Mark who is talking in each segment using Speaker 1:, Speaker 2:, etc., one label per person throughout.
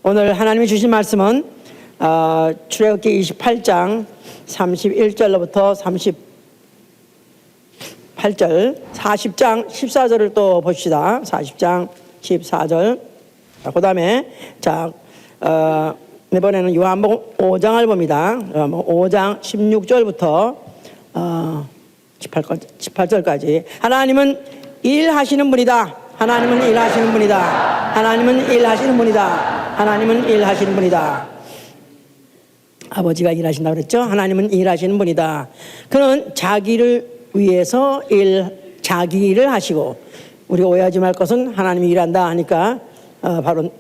Speaker 1: 오늘 하나님이 주신 말씀은 출애굽기 28장 31절로부터 38절, 40장 14절을 또 봅시다. 40장 14절. 그 다음에 이번에는 요한복음 5장을 봅니다. 5장 16절부터 18절까지. 하나님은 일하시는 분이다. 하나님은 일하시는 분이다. 하나님은 일하시는 분이다. 하나님은 일하시는 분이다. 아버지가 일하신다고 그랬죠? 하나님은 일하시는 분이다. 그는 자기를 위해서 자기 일을 하시고, 우리가 오해하지 말 것은 하나님이 일한다 하니까 바로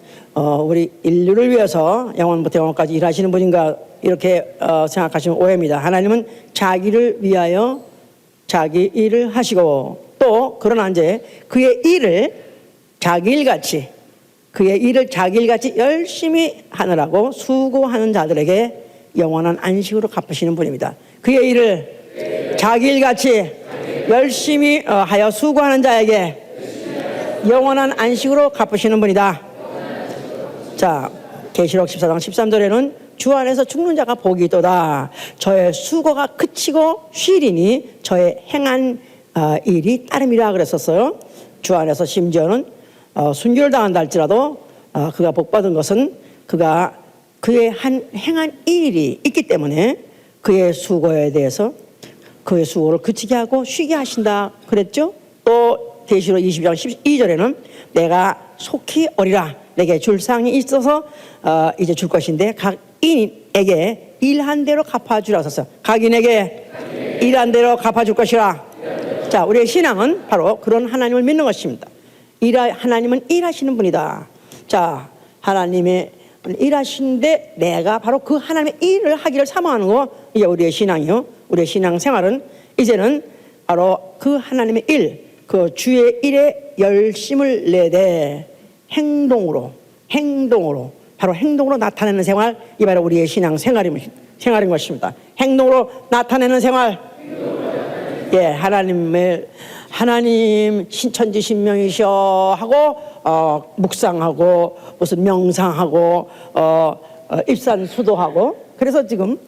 Speaker 1: 우리 인류를 위해서 영원부터 영원까지 일하시는 분인가 이렇게 생각하시면 오해입니다. 하나님은 자기를 위하여 자기 일을 하시고, 또 그러나 이제 그의 일을 자기 일같이, 그의 일을 자기 일같이 열심히 하느라고 수고하는 자들에게 영원한 안식으로 갚으시는 분입니다. 그의 일을 자기 일같이 열심히 하여 수고하는 자에게 영원한 안식으로 갚으시는 분이다. 자, 계시록 14장 13절에는 주 안에서 죽는 자가 복이 있도다. 저의 수고가 그치고 쉬리니 저의 행한 일이 따름이라 그랬었어요. 주 안에서 심지어는 순교를 당한다 할지라도 그가 복받은 것은 그가 그의 행한 일이 있기 때문에 그의 수고에 대해서 그의 수고를 그치게 하고 쉬게 하신다 그랬죠. 또 계시록 22장 12절에는 내가 속히 오리라. 내게 줄 상이 있어서 이제 줄 것인데 각 인에게 일한 대로 갚아주라 하셨어요. 각인에게 일한 대로 갚아줄 것이라. 자, 우리의 신앙은 바로 그런 하나님을 믿는 것입니다. 하나님은 일하시는 분이다. 자, 하나님의 일하시는데 내가 바로 그 하나님의 일을 하기를 사모하는 거, 이게 우리의 신앙이요. 우리의 신앙 생활은 이제는 바로 그 하나님의 일, 그 주의 일에 열심을 내되 행동으로 바로 행동으로 나타내는 생활, 이 바로 우리의 신앙 생활인 것입니다. 행동으로 나타내는 생활. 예, 하나님 신천지신명이셔 하고 묵상하고 무슨 명상하고 입산수도하고, 그래서 지금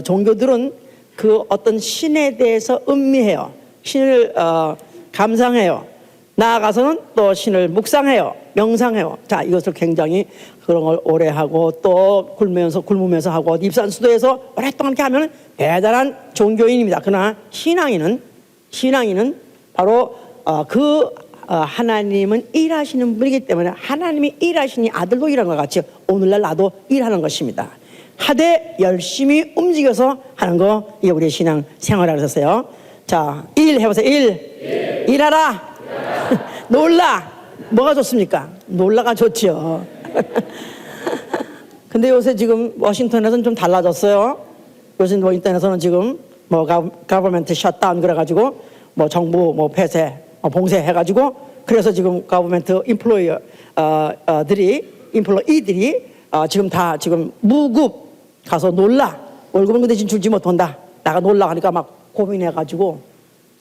Speaker 1: 종교들은 그 어떤 신에 대해서 음미해요. 신을 감상해요. 나아가서는 또 신을 묵상해요. 명상해요. 자, 이것을 굉장히 그런 걸 오래 하고 또 굶으면서 하고 입산수도에서 오랫동안 이렇게 하면 대단한 종교인입니다. 그러나 신앙인은 바로 하나님은 일하시는 분이기 때문에 하나님이 일하시니 아들도 일하는 것 같이 오늘날 나도 일하는 것입니다. 하되 열심히 움직여서 하는 거, 이게 우리의 신앙 생활이라고 했어요. 자, 일 해보세요. 일하라. 놀라. 뭐가 좋습니까? 놀라가 좋죠. 근데 요새 지금 워싱턴에서는 좀 달라졌어요. 요새 워싱턴에서는 지금 government shutdown 그래가지고 정부 폐쇄, 봉쇄 해가지고, 그래서 지금 government employee들이 지금 무급 가서 놀라. 월급은 그 대신 줄지 못한다. 나가 놀라 하니까 막 고민해가지고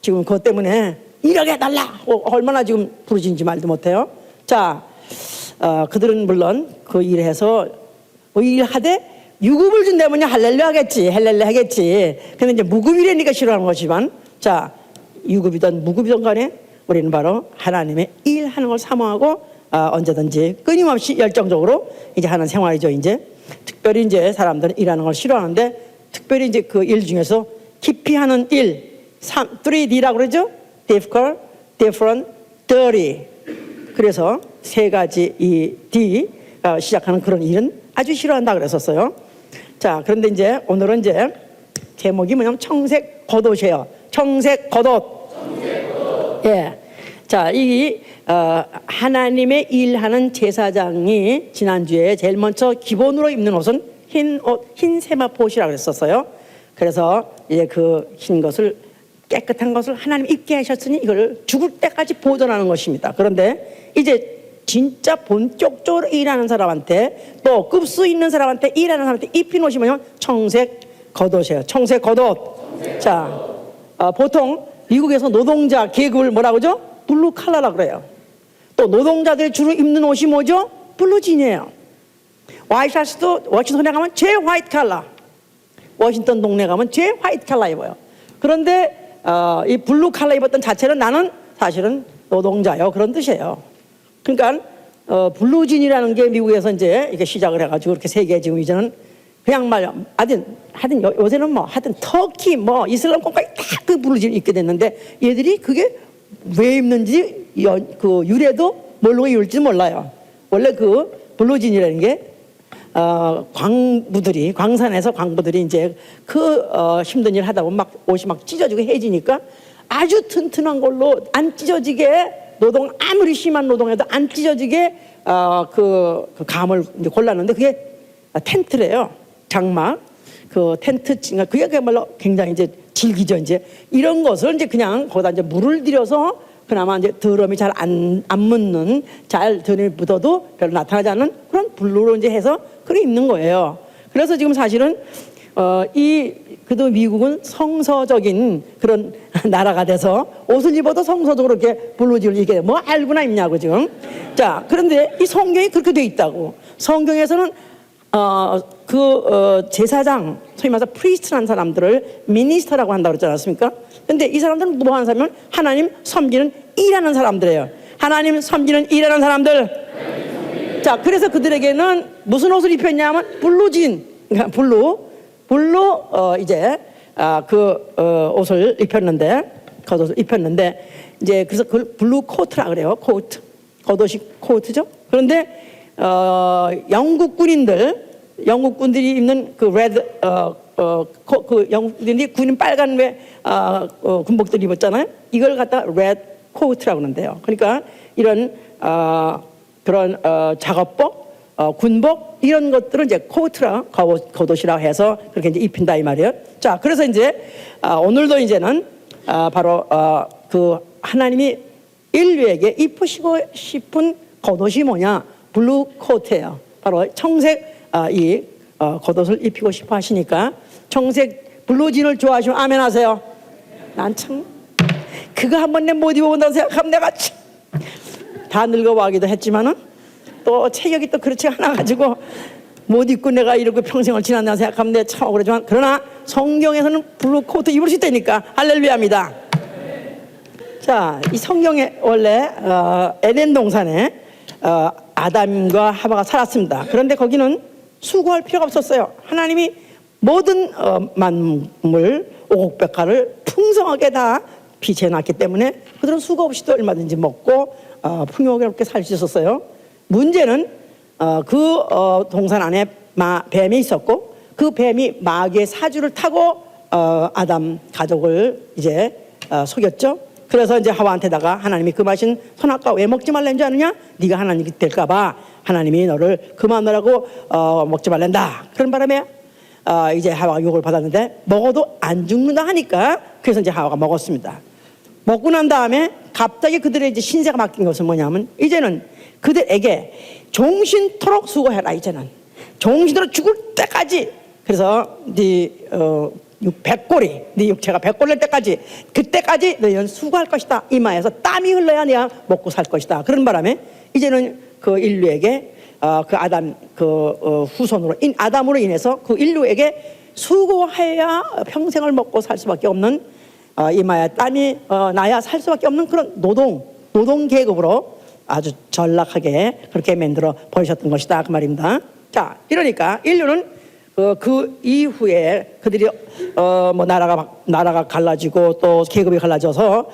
Speaker 1: 지금 그것 때문에 일하게 해달라. 얼마나 지금 부르짖는지 말도 못해요. 자, 그들은 물론 그 일해서 일하되 유급을 준다면 할렐루야 하겠지. 근데 이제 무급이라니까 싫어하는 거지만, 자, 유급이든 무급이든 간에 우리는 바로 하나님의 일하는 걸 사모하고 언제든지 끊임없이 열정적으로 이제 하는 생활이죠. 이제 특별히 이제 사람들은 일하는 걸 싫어하는데, 특별히 이제 그 일 중에서 깊이 하는 일, 3D라고 그러죠. difficult, different, dirty. 그래서 세 가지 이 D 시작하는 그런 일은 아주 싫어한다 그랬었어요. 자, 그런데 이제 오늘은 이제 제목이 뭐냐면 청색 겉옷이에요. 청색 겉옷. 예. 자, 이 하나님의 일하는 제사장이 지난주에 제일 먼저 기본으로 입는 옷은 흰 옷, 흰 세마포옷이라고 그랬었어요. 그래서 이제 그 흰 것을, 깨끗한 것을 하나님 입게 하셨으니 이걸 죽을 때까지 보존하는 것입니다. 그런데 이제 진짜 본격적으로 일하는 사람한테, 또 급수 있는 사람한테, 일하는 사람한테 입힌 옷이 뭐냐면 청색 겉옷이에요. 청색 겉옷. 자, 보통 미국에서 노동자 계급을 뭐라고 하죠? 블루 칼라라고 그래요. 또 노동자들이 주로 입는 옷이 뭐죠? 블루진이에요. 와이셔츠도 워싱턴에 가면 제일 화이트 칼라, 워싱턴 동네 가면 제일 화이트 칼라 입어요. 그런데 이 블루 칼라 입었던 자체는 나는 사실은 노동자요, 그런 뜻이에요. 그러니까 블루진이라는 게 미국에서 이제 이렇게 시작을 해가지고 이렇게 세계 지금 이제는 그냥 말이야 하여튼 요새는 뭐 하여튼 터키 뭐 이슬람 국가에 다 그 블루진이 입게 됐는데 얘들이 그게 왜 입는지 그 유래도 뭘로 이룰지 몰라요. 원래 그 블루진이라는 게 광부들이 광산에서 광부들이 이제 힘든 일 하다 보면 막 옷이 막 찢어지고 해지니까 아주 튼튼한 걸로 안 찢어지게 아무리 심한 노동해도 안 찢어지게 그 감을 이제 골랐는데 그게 텐트래요. 장막 그 텐트 그게 그야말로 굉장히 이제 질기죠. 이제 이런 것을 이제 그냥 거기다 이제 물을 들여서 그나마 이제 더러움이 잘 안 묻는 잘 더러움이 묻어도 별로 나타나지 않는 그런 블루로 이제 해서 그렇게 입는 거예요. 그래서 지금 사실은 그래도 미국은 성서적인 그런 나라가 돼서 옷을 입어도 성서적으로 이렇게 블루진을 이게 뭐 알고나 입냐고 지금. 자, 그런데 이 성경이 그렇게 돼 있다고. 성경에서는 제사장, 소위 말해서 프리스트라는 사람들을 미니스터라고 한다고 그랬지 않았습니까? 근데 이 사람들은 뭐 하는 사람이면 하나님 섬기는 일하는 사람들이에요. 하나님 섬기는 일하는 사람들. 자, 그래서 그들에게는 무슨 옷을 입혔냐면 블루진, 그러니까 블루 이제 옷을 입혔는데 겉옷을 입혔는데 이제 그래서 그걸 블루 코트라 그래요. 코트, 겉옷이 코트죠. 그런데 영국 군들이 입는 그 레드 그 영국군들이 군인 빨간 군복들 입었잖아요. 이걸 갖다 레드 코트라고 하는데요. 그러니까 이런 그런 작업복, 군복 이런 것들은 이제 코트라 겉옷이라고 해서 그렇게 이제 입힌다 이 말이에요. 자, 그래서 이제 오늘도 이제는 바로 그 하나님이 인류에게 입히시고 싶은 겉옷이 뭐냐? 블루 코트예요. 바로 청색 이 겉옷을 입히고 싶어 하시니까 청색 블루진을 좋아하시면 아멘 하세요. 난 참 그거 한 번 내 못 입어본다고 생각하면 내가 다 늙어와기도 했지만은 또 체격이 또 그렇지 않아 가지고 못 입고 내가 이러고 평생을 지났나 생각하면 내가 참 억울하지만 그러나 성경에서는 블루 코트 입을 수 있다니까 할렐루야입니다. 자, 이 성경에 원래 에덴 동산에 아담과 하와가 살았습니다. 그런데 거기는 수고할 필요가 없었어요. 하나님이 모든 만물 오곡백화를 풍성하게 다 비춰놨기 때문에 그들은 수고 없이도 얼마든지 먹고 풍요롭게 살 수 있었어요. 문제는 그 동산 안에 뱀이 있었고 그 뱀이 마귀의 사주를 타고 아담 가족을 이제 속였죠. 그래서 이제 하와한테다가 하나님이 금하신 선악과 왜 먹지 말라는 줄 아느냐? 네가 하나님이 될까봐 하나님이 너를 그만하라고 먹지 말란다. 그런 바람에 이제 하와가 욕을 받았는데 먹어도 안 죽는다 하니까 그래서 이제 하와가 먹었습니다. 먹고 난 다음에 갑자기 그들의 이제 신세가 바뀐 것은 뭐냐면 이제는 그들에게 종신토록 수고해라. 이제는 종신토록 죽을 때까지. 그래서 네 백골이 네 육체가 백골 낼 때까지 그때까지 너희는 수고할 것이다. 이마에서 땀이 흘러야 네가 먹고 살 것이다. 그런 바람에 이제는 그 인류에게 그 아담 후손으로 아담으로 인해서 그 인류에게 수고해야 평생을 먹고 살 수밖에 없는 이마에 땀이 나야 살 수밖에 없는 그런 노동 계급으로 아주 전락하게 그렇게 만들어 버리셨던 것이다 그 말입니다. 자, 이러니까 인류는 그 이후에 그들이 뭐 나라가 갈라지고 또 계급이 갈라져서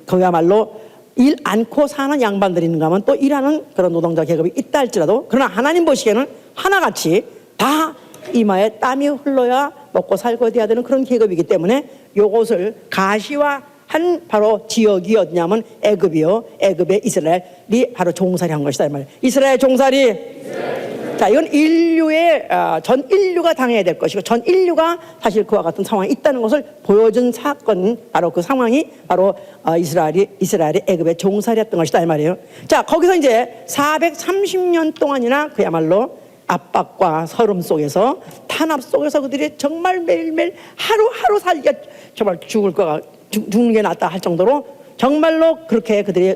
Speaker 1: 그야말로 일 않고 사는 양반들이 있는가 하면 또 일하는 그런 노동자 계급이 있다 할지라도 그러나 하나님 보시기에는 하나같이 다 이마에 땀이 흘러야 먹고 살고 돼야 되는 그런 계급이기 때문에 요것을 가시화한 바로 지역이 어디냐면 애굽이요. 애굽의 이스라엘이 바로 종살이 한 것이다 이 말이에요. 이스라엘 종살이. 자, 이건 인류의 전 인류가 당해야 될 것이고 전 인류가 사실 그와 같은 상황이 있다는 것을 보여준 사건 바로 그 상황이 바로 이스라엘이 애굽의 종살이였던 것이다 이 말이에요. 자, 거기서 이제 430년 동안이나 그야말로 압박과 서름 속에서 탄압 속에서 그들이 정말 매일매일 하루하루 살기가 정말 죽는 게 낫다 할 정도로 정말로 그렇게 그들이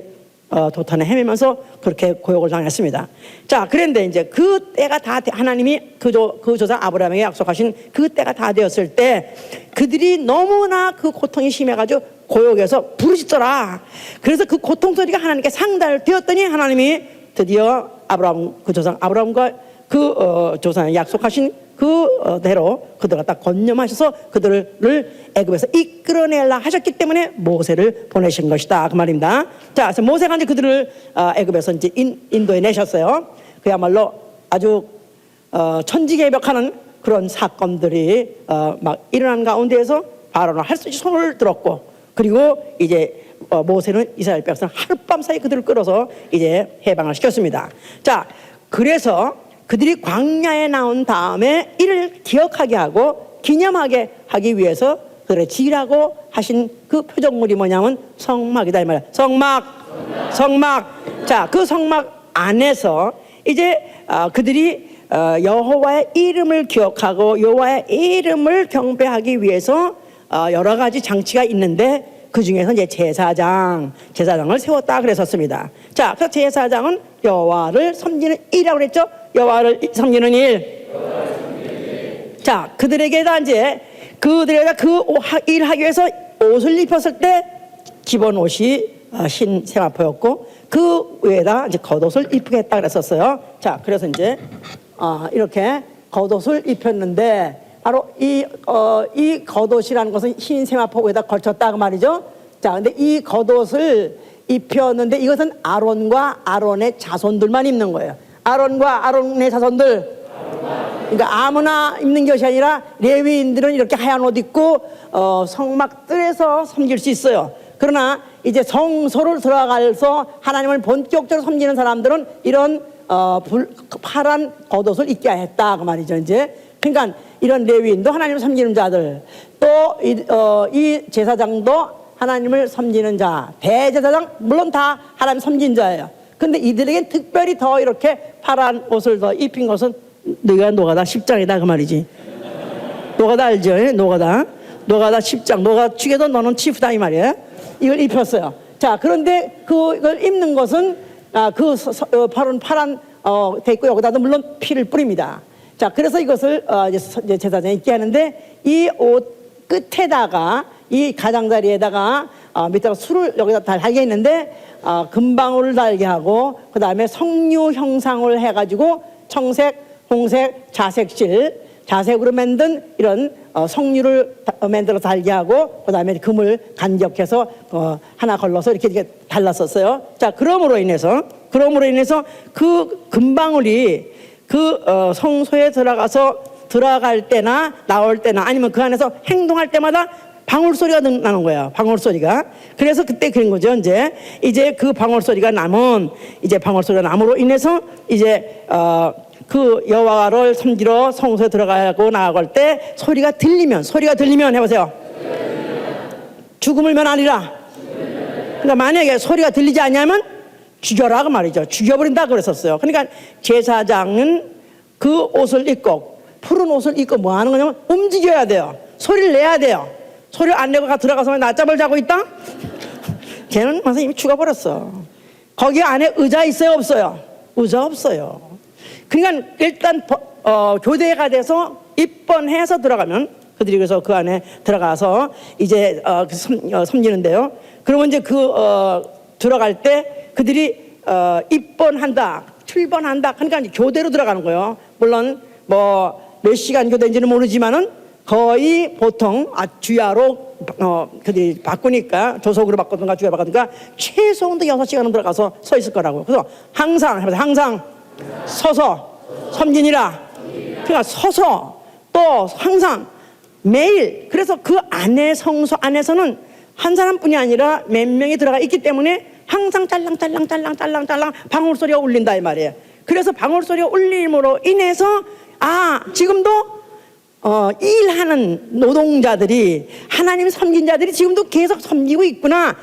Speaker 1: 도탄에 헤매면서 그렇게 고역을 당했습니다. 자, 그런데 이제 그 때가 다 하나님이 그 조상 아브라함에게 약속하신 그 때가 다 되었을 때 그들이 너무나 그 고통이 심해가지고 고역에서 부르짖더라. 그래서 그 고통 소리가 하나님께 상달되었더니 하나님이 드디어 그 조상 아브라함과 그 조상에 약속하신 그대로 그들을 갖다 건념하셔서 그들을 애굽에서 이끌어내려 하셨기 때문에 모세를 보내신 것이다, 그 말입니다. 자, 그래서 모세가 이제 그들을 애굽에서 이제 인도에 내셨어요. 그야말로 아주 천지개벽하는 그런 사건들이 막 일어난 가운데에서 바로는 할 수 없이 손을 들었고, 그리고 이제 모세는 이스라엘 백성 하룻밤 사이 그들을 끌어서 이제 해방을 시켰습니다. 자, 그래서 그들이 광야에 나온 다음에 이를 기억하게 하고 기념하게 하기 위해서 그들의 지라고 하신 그 표적물이 뭐냐면 성막이다, 이 말이야. 성막. 자, 그 성막 안에서 이제 그들이 여호와의 이름을 기억하고 여호와의 이름을 경배하기 위해서 여러 가지 장치가 있는데 그 중에서 이제 제사장을 세웠다 그랬었습니다. 자, 그래서 제사장은 여호와를 섬기는 일이라고 그랬죠. 여호와를 섬기는 일. 자, 그들에게다 이제 그들에게 그 일하기 위해서 옷을 입혔을 때 기본 옷이 흰 세마포였고 그 위에다 이제 겉옷을 입히겠다 그랬었어요. 자, 그래서 이제 이렇게 겉옷을 입혔는데 바로 이 겉옷이라는 것은 흰 세마포 위에다 걸쳤다 그 말이죠. 자, 근데 이 겉옷을 입혔는데 이것은 아론과 아론의 자손들만 입는 거예요. 아론과 아론의 자손들. 그러니까 아무나 입는 것이 아니라 레위인들은 이렇게 하얀 옷 입고 성막 뜰에서 섬길 수 있어요. 그러나 이제 성소를 들어가서 하나님을 본격적으로 섬기는 사람들은 이런 파란 겉옷을 입게 했다 그 말이죠. 이제 그러니까 이런 레위인도 하나님을 섬기는 자들, 또 이 제사장도 하나님을 섬기는 자, 대제사장 물론 다 하나님 섬긴 자예요. 근데 이들에게 특별히 더 이렇게 파란 옷을 더 입힌 것은 너희가 노가다 10장이다 그 말이지. 노가다 알죠? 노가다 10장. 너가 죽여도 너는 치프다 이 말이에요. 이걸 입혔어요. 자, 그런데 그걸 입는 것은 파란 돼 있고 여기다도 물론 피를 뿌립니다. 자, 그래서 이것을 이제 제사장에 입게 하는데 이 옷 끝에다가 이 가장자리에다가 밑에다가 술을 여기다 달게 있는데 금방울을 달게 하고 그 다음에 석류 형상을 해가지고 청색, 홍색, 자색으로 만든 이런 석류를 만들어 달게 하고 그 다음에 금을 간격해서 하나 걸러서 이렇게 달랐었어요. 자, 그럼으로 인해서 그 금방울이 그 성소에 들어갈 때나 나올 때나 아니면 그 안에서 행동할 때마다 방울 소리가 나는 거야. 방울 소리가. 그래서 그때 그런 거죠. 이제 그 방울 소리가 남으로 인해서 이제 그 여호와를 섬기러 성소에 들어가고 나갈 때 소리가 들리면 해보세요. 죽음을 면하리라. 그러니까 만약에 소리가 들리지 않냐면 죽여라 그 말이죠. 죽여버린다 그랬었어요. 그러니까 제사장은 그 옷을 입고 푸른 옷을 입고 뭐 하는 거냐면 움직여야 돼요. 소리를 내야 돼요. 소리를 안 내고 들어가서 낮잠을 자고 있다? 걔는 와서 이미 죽어버렸어. 거기 안에 의자 있어요 없어요? 의자 없어요. 그러니까 일단 교대가 돼서 입번해서 들어가면 그들이 그래서 그 안에 들어가서 이제 섬기는데요. 그러면 이제 들어갈 때 그들이 입번한다, 출번한다. 그러니까 이제 교대로 들어가는 거예요. 물론 뭐 몇 시간 교대인지는 모르지만은 거의 보통 주야로 그들이 바꾸니까 조석으로 바꾸든가 주야 바꾸든가 최소한도 6시간은 들어가서 서 있을 거라고. 그래서 항상 서서 섬기니라. 그러니까 서서 또 항상 매일. 그래서 그 안에 성소 안에서는 한 사람뿐이 아니라 몇 명이 들어가 있기 때문에 항상 짤랑짤랑 방울 소리가 울린다 이 말이에요. 그래서 방울 소리가 울림으로 인해서 지금도 일하는 노동자들이 하나님 섬긴 자들이 지금도 계속 섬기고 있구나.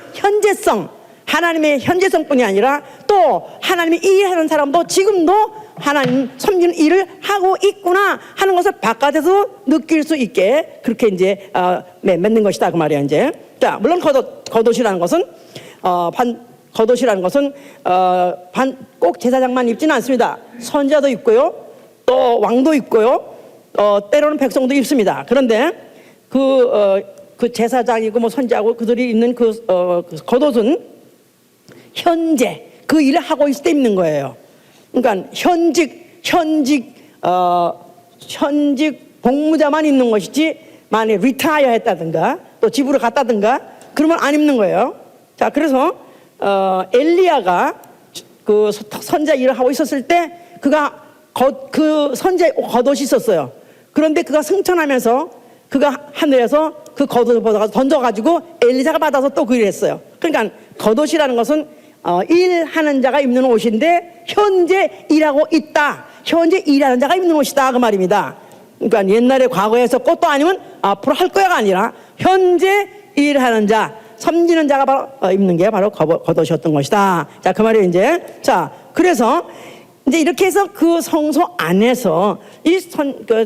Speaker 1: 하나님의 현재성뿐이 아니라 또 하나님이 일하는 사람도 지금도 하나님 섬기는 일을 하고 있구나 하는 것을 바깥에서 느낄 수 있게 그렇게 이제 맺는 것이다 그 말이야. 이제 자, 물론 겉옷이라는 것은 겉옷이라는 것은 꼭 제사장만 입지는 않습니다. 선지자도 입고요, 또 왕도 입고요, 때로는 백성도 입습니다. 그런데 그 제사장이고 뭐 선지자고 그들이 입는 그 겉옷은 현재 그 일을 하고 있을 때 입는 거예요. 그러니까 현직 복무자만 입는 것이지, 만약에 리타이어 했다든가 또 집으로 갔다든가 그러면 안 입는 거예요. 자, 그래서 엘리야가 그 선지자 일을 하고 있었을 때 그가 그 선지자의 겉옷이 있었어요. 그런데 그가 승천하면서 그가 하늘에서 그 겉옷을 벗어가지고 던져가지고 엘리사가 받아서 또 그 일을 했어요. 그러니까 겉옷이라는 것은 일하는 자가 입는 옷인데 현재 일하고 있다, 현재 일하는 자가 입는 옷이다, 그 말입니다. 그러니까 옛날에 과거에 했었고 또 아니면 앞으로 할 거야가 아니라 현재 일하는 자, 섬기는 자가 바로 입는 게 바로 겉옷이었던 것이다. 자, 그 말이에요 이제. 자, 그래서 이제 이렇게 해서 그 성소 안에서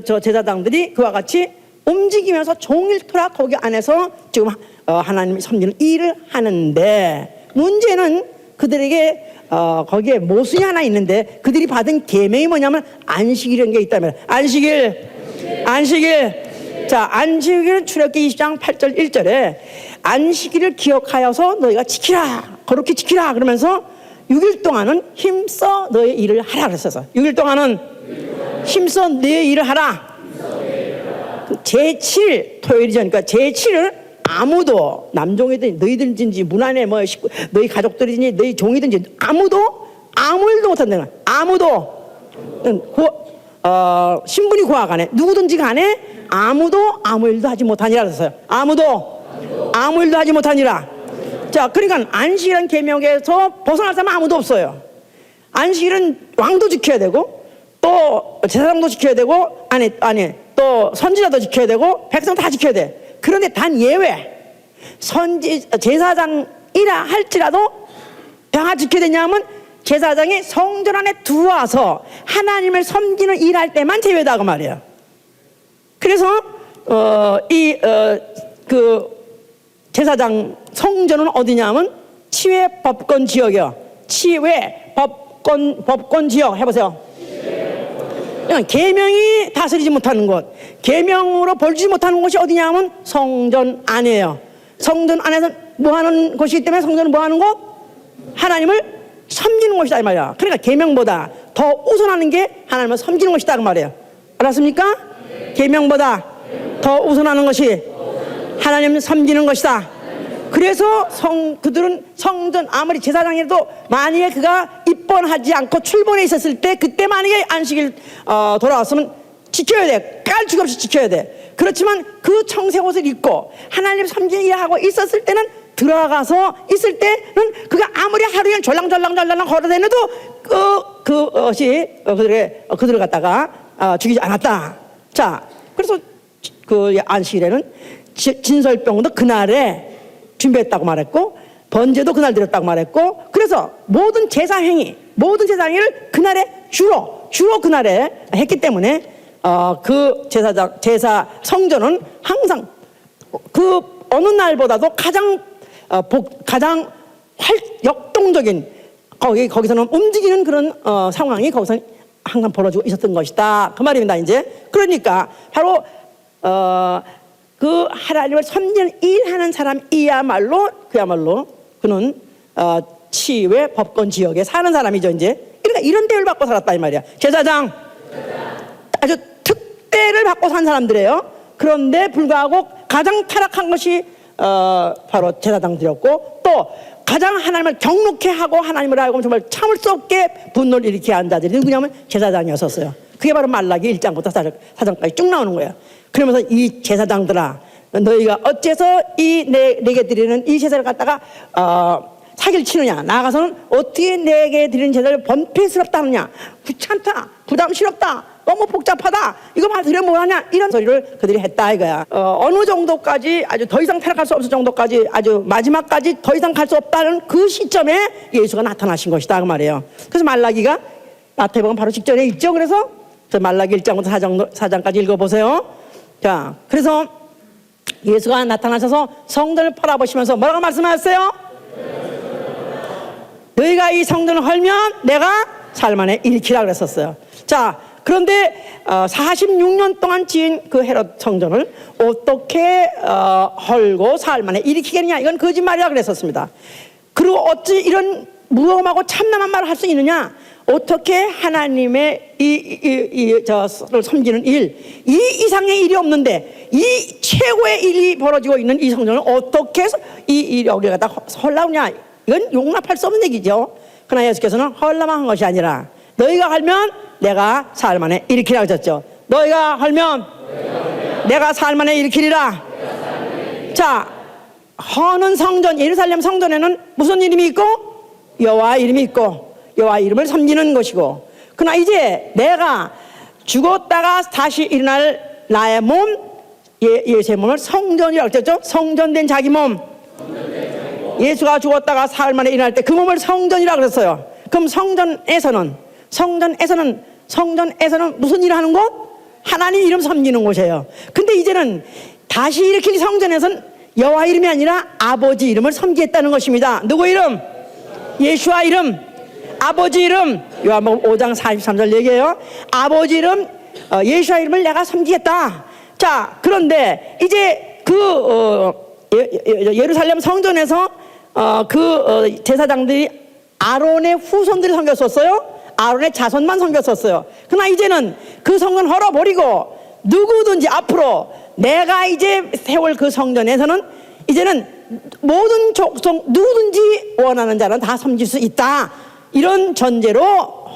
Speaker 1: 저 제사장들이 그와 같이 움직이면서 종일토록 거기 안에서 지금 하나님이 섬기는 일을 하는데, 문제는 그들에게 거기에 모순이 하나 있는데, 그들이 받은 계명이 뭐냐면 안식일이라는 게 있다면, 안식일. 자, 안식일은 출애굽기 20장 8절 1절에 안식일을 기억하여서 너희가 지키라, 거룩히 지키라 그러면서 6일 동안은 힘써 너의 일을 하라 그랬어요. 6일 동안은 힘써 너의 일을 하라. 제7 토요일이죠. 그러니까 제7을 아무도, 남종이든지 너희들든지 문안에 뭐 너희 가족들이든지 너희 종이든지 아무 일도 못한다는 거야. 아무도 신분이 고하간에 누구든지 간에 아무도 아무 일도 하지 못하니라 그랬어요. 아무도 아무 일도 하지 못하니라. 자, 그러니까 안식이라는 계명에서 벗어날 사람은 아무도 없어요. 안식일은 왕도 지켜야 되고 또 제사장도 지켜야 되고 아니 또 선지자도 지켜야 되고 백성 다 지켜야 돼. 그런데 단 예외, 제사장이라 할지라도 다 지켜야 되냐면 제사장이 성전 안에 들어와서 하나님을 섬기는 일할 때만 제외다 그 말이에요. 그래서 그 제사장 성전은 어디냐면 치외 법권 지역이요. 치외 법권 지역 해보세요. 계명이 다스리지 못하는 곳, 계명으로 벌주지 못하는 곳이 어디냐면 성전 안이에요. 성전 안에서 뭐 하는 곳이기 때문에 성전은 뭐 하는 곳? 하나님을 섬기는 곳이다 이 말이야. 그러니까 계명보다 더 우선하는 게 하나님을 섬기는 것이다 그 말이에요. 알았습니까? 계명보다 더 우선하는 것이 하나님을 섬기는 것이다. 그래서 그들은 성전, 아무리 제사장이라도 만약에 그가 입번하지 않고 출번해 있었을 때, 그때 만약에 안식일 돌아왔으면 지켜야 돼. 깔죽 없이 지켜야 돼. 그렇지만 그 청색 옷을 입고 하나님 섬기는 일을 하고 있었을 때는, 들어가서 있을 때는 그가 아무리 하루에 졸랑졸랑 걸어다녀도 그것이 그들을 갖다가 죽이지 않았다. 자, 그래서 그 안식일에는 진설병도 그날에 준비했다고 말했고, 번제도 그날 드렸다고 말했고, 그래서 모든 제사 행위를 그날에 주로 그날에 했기 때문에 그 제사 성전은 항상 그 어느 날보다도 가장 역동적인, 거기서는 움직이는 그런 상황이 거기서 항상 벌어지고 있었던 것이다 그 말입니다. 이제 그러니까 바로 그 하나님을 섬기는 일하는 사람이야말로 그는 치외 법권 지역에 사는 사람이죠. 이제 그러니까 이런 대우를 받고 살았다 이 말이야. 제사장 아주 특대를 받고 산 사람들이에요. 그런데 불구하고 가장 타락한 것이 바로 제사장들이었고, 또 가장 하나님을 경록해 하고 하나님을 알고 정말 참을 수 없게 분노를 일으키게 한 자들이 누구냐면 제사장이었었어요. 그게 바로 말라기 1장부터 4장까지 쭉 나오는 거예요. 그러면서 이 제사장들아, 너희가 어째서 내게 드리는 이 제사를 갖다가 사기를 치느냐, 나아가서는 어떻게 내게 드리는 제사를 번패스럽다 하느냐, 귀찮다, 부담스럽다, 너무 복잡하다, 이거 드려 뭐하냐, 이런 소리를 그들이 했다 이거야. 어느 정도까지, 아주 더 이상 타락할 수 없을 정도까지, 아주 마지막까지 더 이상 갈 수 없다는 그 시점에 예수가 나타나신 것이다 그 말이에요. 그래서 말라기가 마태복음 바로 직전에 있죠. 그래서 말라기 1장부터 4장까지 읽어보세요. 자, 그래서 예수가 나타나셔서 성전을 바라보시면서 뭐라고 말씀하셨어요? 너희가 이 성전을 헐면 내가 사흘 만에 일으키라 그랬었어요. 자, 그런데 46년 동안 지은 그 헤롯 성전을 어떻게 헐고 사흘 만에 일으키겠느냐, 이건 거짓말이라 그랬었습니다. 그리고 어찌 이런 무엄하고 참남한 말을 할 수 있느냐, 어떻게 하나님의 저를 섬기는 일, 이 이상의 일이 없는데 이 최고의 일이 벌어지고 있는 이 성전을 어떻게 여기 갖다 헐라우냐, 이건 용납할 수 없는 얘기죠. 그러나 예수께서는 헐라만 한 것이 아니라 너희가 헐면 내가 사흘 만에 일으키라 하셨죠. 너희가 헐면 내가 사흘 만에 일으키리라. 자, 허는 성전, 예루살렘 성전에는 무슨 이름이 있고? 여호와 이름이 있고 여호와 이름을 섬기는 것이고, 그러나 이제 내가 죽었다가 다시 일어날 나의 몸, 예수의 몸을 성전이라고 했죠. 성전된 자기 몸. 예수가 죽었다가 사흘 만에 일어날 때 그 몸을 성전이라고 그랬어요. 그럼 성전에서는 무슨 일을 하는 곳? 하나님 이름 섬기는 곳이에요. 근데 이제는 다시 일으킬 성전에서는 여호와 이름이 아니라 아버지 이름을 섬기겠다는 것입니다. 누구 이름? 예수와 이름, 아버지 이름. 요한복음 5장 43절 얘기해요. 아버지 이름, 예수와 이름을 내가 섬기겠다. 자, 그런데 이제 예루살렘 성전에서 제사장들이 아론의 후손들이 섬겼었어요. 아론의 자손만 섬겼었어요. 그러나 이제는 그 성전 헐어버리고 누구든지 앞으로 내가 이제 세월 그 성전에서는 이제는 모든 족속 누구든지 원하는 자는 다 섬길 수 있다, 이런 전제로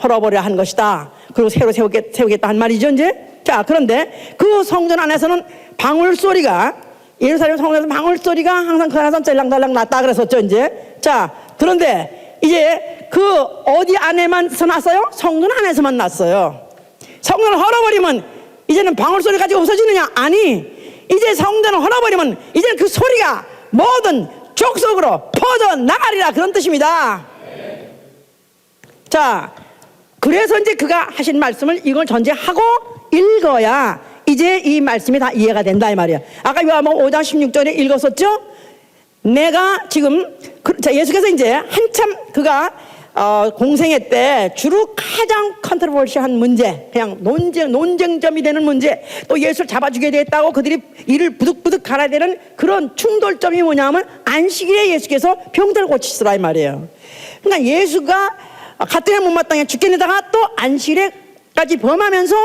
Speaker 1: 헐어버려 한 것이다. 그리고 새로 세우겠다 한 말이죠 이제. 자, 그런데 그 성전 안에서는 방울소리가, 예루살렘 성전에서 방울소리가 항상 그 안에서 짤랑달랑 났다 그랬었죠 이제. 자, 그런데 이제 그 어디 안에만 났어요? 성전 안에서만 났어요. 성전을 헐어버리면 이제는 방울소리 가지고 없어지느냐? 아니, 이제 성전을 헐어버리면 이제는 그 소리가 모든 족속으로 퍼져나가리라, 그런 뜻입니다. 자, 그래서 이제 그가 하신 말씀을 이걸 전제하고 읽어야 이제 이 말씀이 다 이해가 된다 이 말이야. 아까 요한복음 5장 16절에 읽었었죠? 내가 지금 예수께서 이제 한참 그가 공생애 때 주로 가장 컨트로버시한 문제, 그냥 논쟁점이 되는 문제, 또 예수를 잡아주게 됐다고 그들이 이를 부득부득 갈아야 되는 그런 충돌점이 뭐냐면 안식일에 예수께서 병들을 고치시더라 이 말이에요. 그러니까 예수가 같은 해 못마땅해 죽겠는데다가 또 안식일에까지 범하면서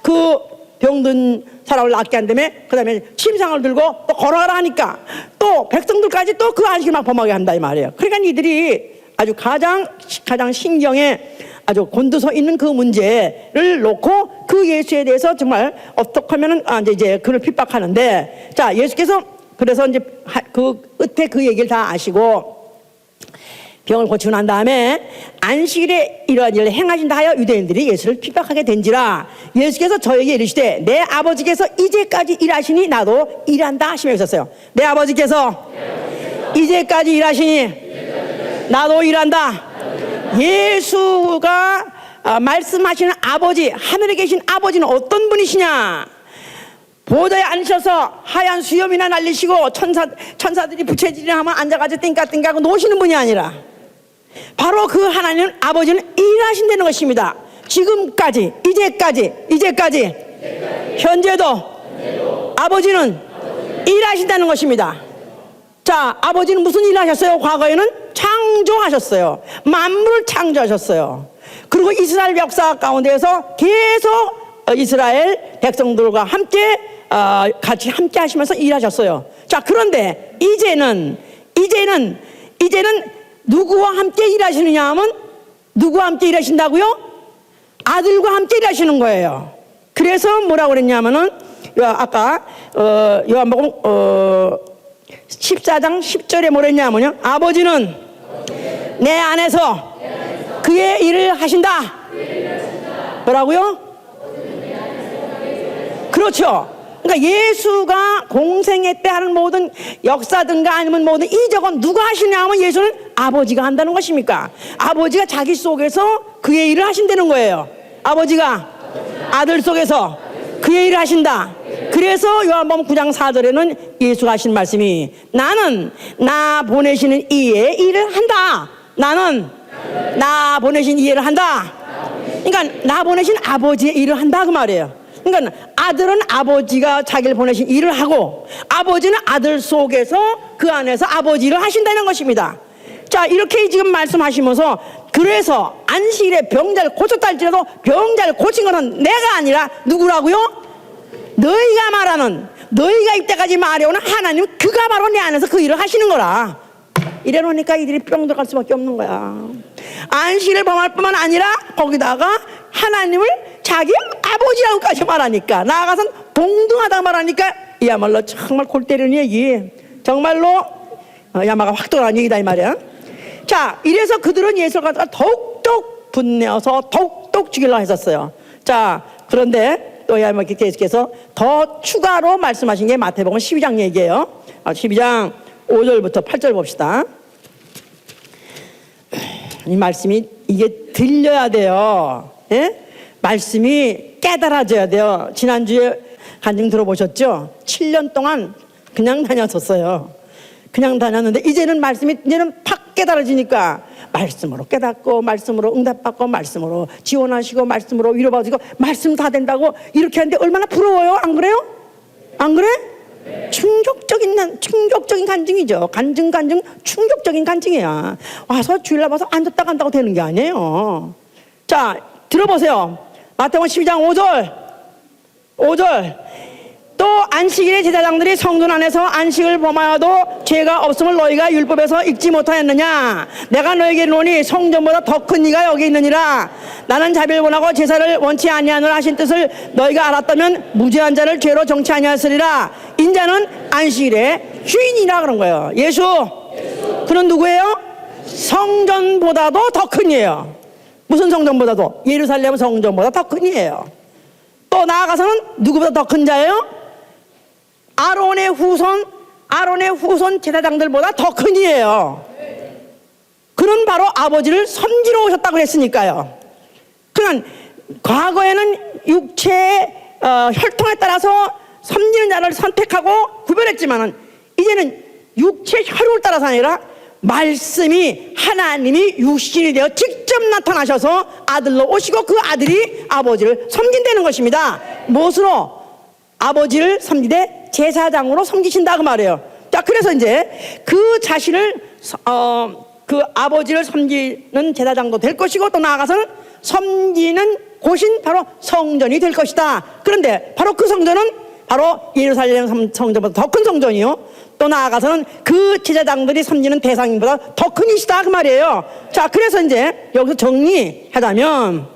Speaker 1: 그 병든 사람을 낫게 한 다음에 그 다음에 침상을 들고 또 걸어가라 하니까 또 백성들까지 또 그 안식일 막 범하게 한다 이 말이에요. 그러니까 이들이 아주 가장 신경에 아주 곤두서 있는 그 문제를 놓고 그 예수에 대해서 정말 어떻게 하면은 이제 그를 핍박하는데, 자, 예수께서 그래서 이제 그 끝에 그 얘기를 다 아시고 병을 고치고 난 다음에 안식일에 이러한 일을 행하신다 하여 유대인들이 예수를 핍박하게 된지라 예수께서 저에게 이르시되 내 아버지께서 이제까지 일하시니 나도 일한다 하시며 있었어요. 내 아버지께서 이제까지 일하시니 나도 일한다. 예수가 말씀하시는 아버지, 하늘에 계신 아버지는 어떤 분이시냐? 보좌에 앉으셔서 하얀 수염이나 날리시고 천사들이 부채질이나 하면 앉아가지고 띵까띵까하고 노시는 분이 아니라 바로 그 하나님 아버지는 일하신다는 것입니다. 지금까지, 이제까지 현재도 아버지는 일하신다는 것입니다. 자, 아버지는 무슨 일을 하셨어요? 과거에는 창조하셨어요. 만물을 창조하셨어요. 그리고 이스라엘 역사 가운데에서 계속 이스라엘 백성들과 함께 같이 함께 하시면서 일하셨어요. 자, 그런데 이제는 누구와 함께 일하시느냐 하면 누구와 함께 일하신다고요? 아들과 함께 일하시는 거예요. 그래서 뭐라고 그랬냐면은 아까 요한복음 14장 10절에 뭐랬냐면요, 아버지는 내 안에서 그의 일을 하신다. 뭐라고요? 그렇죠. 그러니까 예수가 공생애 때 하는 모든 역사든가 아니면 모든 이적은 누가 하시냐 하면 예수는 아버지가 한다는 것입니까? 아버지가 자기 속에서 그의 일을 하신다는 거예요. 아버지가 아들 속에서 그의 일을 하신다. 그래서 요한복음 9장 4절에는 예수가 하신 말씀이 나는 나 보내시는 이의 일을 한다. 나는 나 보내신 이 일을 한다. 그러니까 나 보내신 아버지의 일을 한다 그 말이에요. 그러니까 아들은 아버지가 자기를 보내신 일을 하고 아버지는 아들 속에서 그 안에서 아버지 일을 하신다는 것입니다. 자, 이렇게 지금 말씀하시면서 그래서 안식일에 병자를 고쳤다 할지라도 병자를 고친 것은 내가 아니라 누구라고요? 너희가 말하는, 너희가 이때까지 말해오는 하나님, 그가 바로 내 안에서 그 일을 하시는 거라. 이래 놓으니까 이들이 뿅 들어갈 수밖에 없는 거야. 안식일을 범할 뿐만 아니라 거기다가 하나님을 자기 아버지라고까지 말하니까, 나아가선 동등하다고 말하니까 이야말로 정말 골 때리는 얘기, 정말로 야마가 확 돌아가는 얘기다 이 말이야. 자, 이래서 그들은 예수를 갖다가 더욱더 분내어서 더욱더 죽이려고 했었어요. 자, 그런데 또 야마 계속해서 더 추가로 말씀하신 게 마태복음 12장 얘기예요. 12장 5절부터 8절 봅시다. 이 말씀이 이게 들려야 돼요. 예? 말씀이 깨달아져야 돼요. 지난주에 간증 들어보셨죠? 7년 동안 그냥 다녔었어요. 그냥 다녔는데 이제는 말씀이 이제는 팍 깨달아지니까 말씀으로 깨닫고 말씀으로 응답받고 말씀으로 지원하시고 말씀으로 위로받으시고 말씀 다 된다고 이렇게 하는데 얼마나 부러워요. 안 그래요? 안 그래? 충격적인 간증이죠. 간증 충격적인 간증이야. 와서 주일날 봐서 앉았다 간다고 되는 게 아니에요. 자, 들어보세요. 마태복음 12장 5절. 또 안식일에 제사장들이 성전 안에서 안식을 범하여도 죄가 없음을 너희가 율법에서 읽지 못하였느냐. 내가 너에게 이르노니 성전보다 더 큰 이가 여기 있느니라. 나는 자비를 원하고 제사를 원치 아니하노라 하신 뜻을 너희가 알았다면 무죄한 자를 죄로 정치 아니하였으리라. 인자는 안식일의 주인이라 그런 거예요. 예수. 그는 누구예요? 성전보다도 더 큰 이에요. 무슨 성전보다도? 예루살렘 성전보다 더 큰 이에요. 또 나아가서는 누구보다 더 큰 자예요? 아론의 후손 제사장들보다 더 큰 이에요. 그는 바로 아버지를 섬기러 오셨다고 그랬으니까요. 그러니까 과거에는 육체의 혈통에 따라서 섬기는 자를 선택하고 구별했지만은 이제는 육체 혈육을 따라서 아니라 말씀이 하나님이 육신이 되어 직접 나타나셔서 아들로 오시고 그 아들이 아버지를 섬긴다는 것입니다. 무엇으로? 아버지를 섬기되 제사장으로 섬기신다 그 말이에요. 자, 그래서 이제 그 자신을 그 아버지를 섬기는 제사장도 될 것이고 또 나아가서는 섬기는 곳인 바로 성전이 될 것이다. 그런데 바로 그 성전은 바로 예루살렘 성전보다 더 큰 성전이요. 또 나아가서는 그 제사장들이 섬기는 대상보다 더 큰 이시다 그 말이에요. 자, 그래서 이제 여기서 정리하자면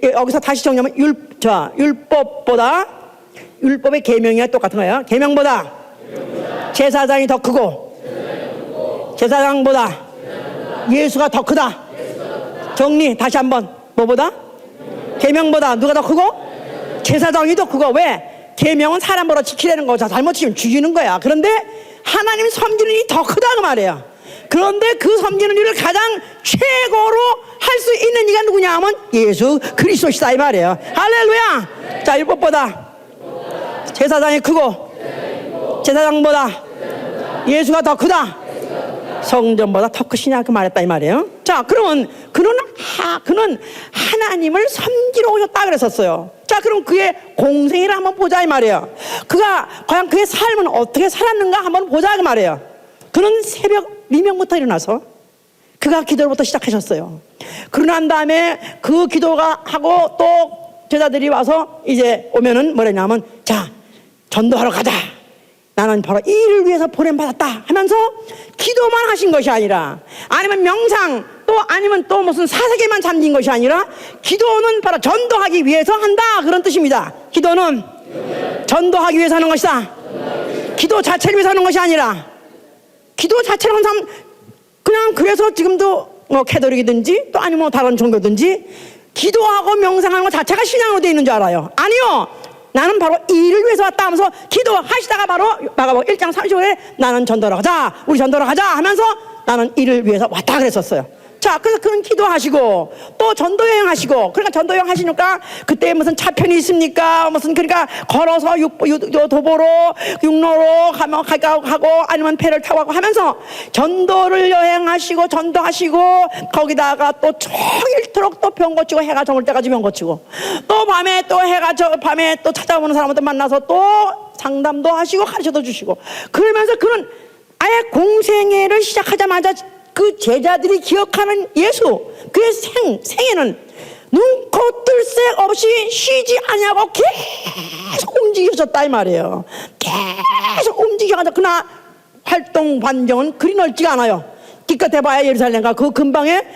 Speaker 1: 여기서 다시 정리하면 율법의 계명이랑 똑같은 거예요. 계명보다 제사장이 더 크고 제사장보다 예수가 더 크다. 정리 다시 한번. 뭐보다? 계명보다 누가 더 크고? 제사장이 더 크고. 왜? 계명은 사람으로 지키려는 거죠. 잘못 지키면 죽이는 거야. 그런데 하나님 섬기는 일이 더 크다 그 말이에요. 그런데 그 섬기는 일을 가장 최고로 할 수 있는 이가 누구냐 하면 예수 그리스도시다 이 말이에요. 할렐루야. 자, 율법보다 제사장이 크고 제사장보다 예수가 더 크다. 성전보다 더 크시냐 그 말했다 이 말이에요. 자, 그러면 그는 하나님을 섬기러 오셨다 그랬었어요. 자, 그럼 그의 공생애를 한번 보자 이 말이에요. 그가 과연 그의 삶은 어떻게 살았는가 한번 보자 그 말이에요. 그는 새벽 미명부터 일어나서 그가 기도부터 시작하셨어요. 그러고 난 다음에 그 기도가 하고 또 제자들이 와서 이제 오면은 뭐랬냐면, 자, 전도하러 가자. 나는 바로 이 일을 위해서 보냄받았다 하면서 기도만 하신 것이 아니라, 아니면 명상 또 아니면 또 무슨 사색에만 잠긴 것이 아니라, 기도는 바로 전도하기 위해서 한다 그런 뜻입니다. 기도는 전도하기 위해서 하는 것이다. 기도 자체를 위해서 하는 것이 아니라, 기도 자체를 하는 사람 그냥 그래서 지금도 뭐 캐톨릭이든지 또 아니면 뭐 다른 종교든지 기도하고 명상하는 것 자체가 신앙으로 되어 있는 줄 알아요. 아니요, 나는 바로 이 일을 위해서 왔다 하면서 기도하시다가 바로 마가복음 1장 30절에 나는 전도로 가자, 우리 전도로 가자 하면서 나는 이를 위해서 왔다 그랬었어요. 자, 그래서 그런 기도하시고 또 전도 여행하시고, 그러니까 전도 여행하시니까 그때 무슨 차편이 있습니까? 무슨 그러니까 걸어서 도보로 육로로 가고 아니면 배를 타고 가고 하면서 전도를 여행하시고 전도하시고, 거기다가 또 종일토록 또 병 고치고 해가 저물 때까지 병 고치고, 또 밤에 또 해가 밤에 또 찾아오는 사람한테 만나서 또 상담도 하시고 가르쳐도 주시고, 그러면서 그런 아예 공생애를 시작하자마자 그 제자들이 기억하는 예수, 그의 생애는 눈코 뜰 새 없이 쉬지 아니하고 계속 움직여졌다 이 말이에요. 계속 움직여가지고, 그러나 활동 반경은 그리 넓지가 않아요. 기껏 해봐야 예루살렘과 그 근방에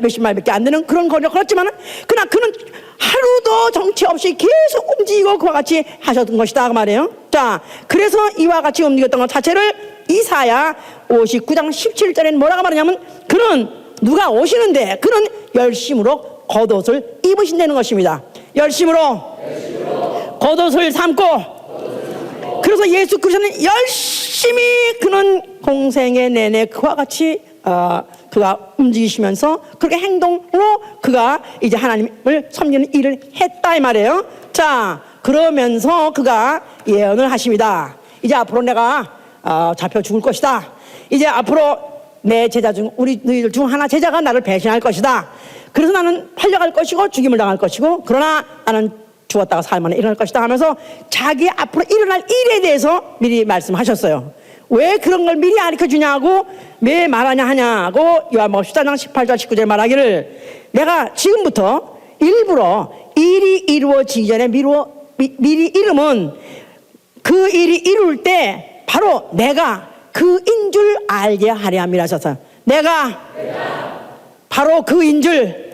Speaker 1: 몇십 마일밖에 안 되는 그런 거리를 걸었지만, 그러나 그는 하루도 정치 없이 계속 움직이고 그와 같이 하셨던 것이다 그 말이에요. 자, 그래서 이와 같이 움직였던 것 자체를 이사야 59장 17절에는 뭐라고 말하냐면, 그는 누가 오시는데 그는 열심으로 겉옷을 입으신다는 것입니다. 열심으로 겉옷을 삼고, 그래서 예수 그리스도는 열심히 그는 공생애 내내 그와 같이 그가 움직이시면서 그렇게 행동으로 그가 이제 하나님을 섬기는 일을 했다 이 말이에요. 자, 그러면서 그가 예언을 하십니다. 이제 앞으로 내가 잡혀 죽을 것이다. 이제 앞으로 내 제자 중 너희들 중 하나 제자가 나를 배신할 것이다. 그래서 나는 팔려갈 것이고 죽임을 당할 것이고, 그러나 나는 죽었다가 살만에 일어날 것이다 하면서 자기 앞으로 일어날 일에 대해서 미리 말씀하셨어요. 왜 그런 걸 미리 가르쳐주냐고, 왜 말하냐 하냐고, 요한복음 14장 18절 19절 말하기를, 내가 지금부터 일부러 일이 이루어지기 전에 미리 이름은 그 일이 이룰 때 바로 내가 그인 줄 알게 하려 함이라 하셔서, 내가 바로 그인 줄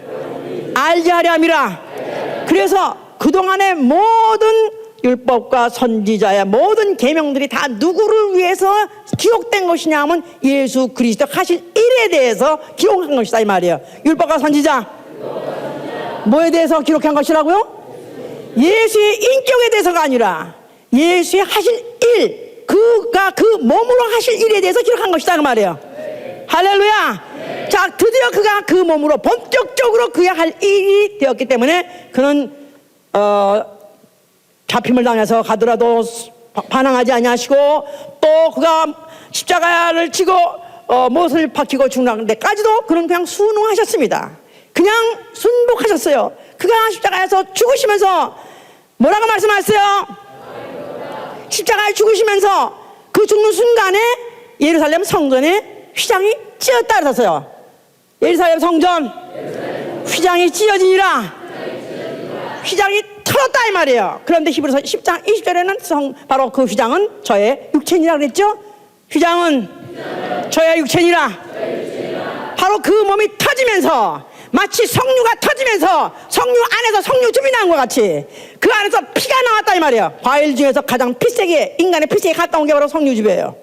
Speaker 1: 알게 하려 함이라. 그래서 그동안의 모든 율법과 선지자의 모든 계명들이 다 누구를 위해서 기록된 것이냐 하면 예수 그리스도 하실 일에 대해서 기록한 것이다 이 말이에요. 율법과 선지자 뭐에 대해서 기록한 것이라고요? 예수의 인격에 대해서가 아니라 예수의 하실 일, 그가 그 몸으로 하실 일에 대해서 기록한 것이다 그 말이에요. 할렐루야. 자, 드디어 그가 그 몸으로 본격적으로 그야 할 일이 되었기 때문에 그는 잡힘을 당해서 가더라도 반항하지 아니하시고, 또 그가 십자가를 치고 못을 박히고 죽는 데까지도 그는 그냥 순응하셨습니다. 그냥 순복하셨어요. 그가 십자가에서 죽으시면서 뭐라고 말씀하셨어요? 십자가에 죽으시면서 그 죽는 순간에 예루살렘 성전에 휘장이 찢었다 그랬어요. 예루살렘 성전 휘장이 찢어지니라. 휘장이 털었다 이 말이에요. 그런데 히브리서 10장 20절에는 바로 그 휘장은 저의 육체니라 그랬죠. 휘장은 저의 육체니라. 바로 그 몸이 터지면서, 마치 석류가 터지면서 석류 안에서 석류즙이 나온 것 같이 그 안에서 피가 나왔다 이 말이에요. 과일 중에서 가장 피세게, 인간의 피세게 갔다 온 게 바로 석류즙이에요.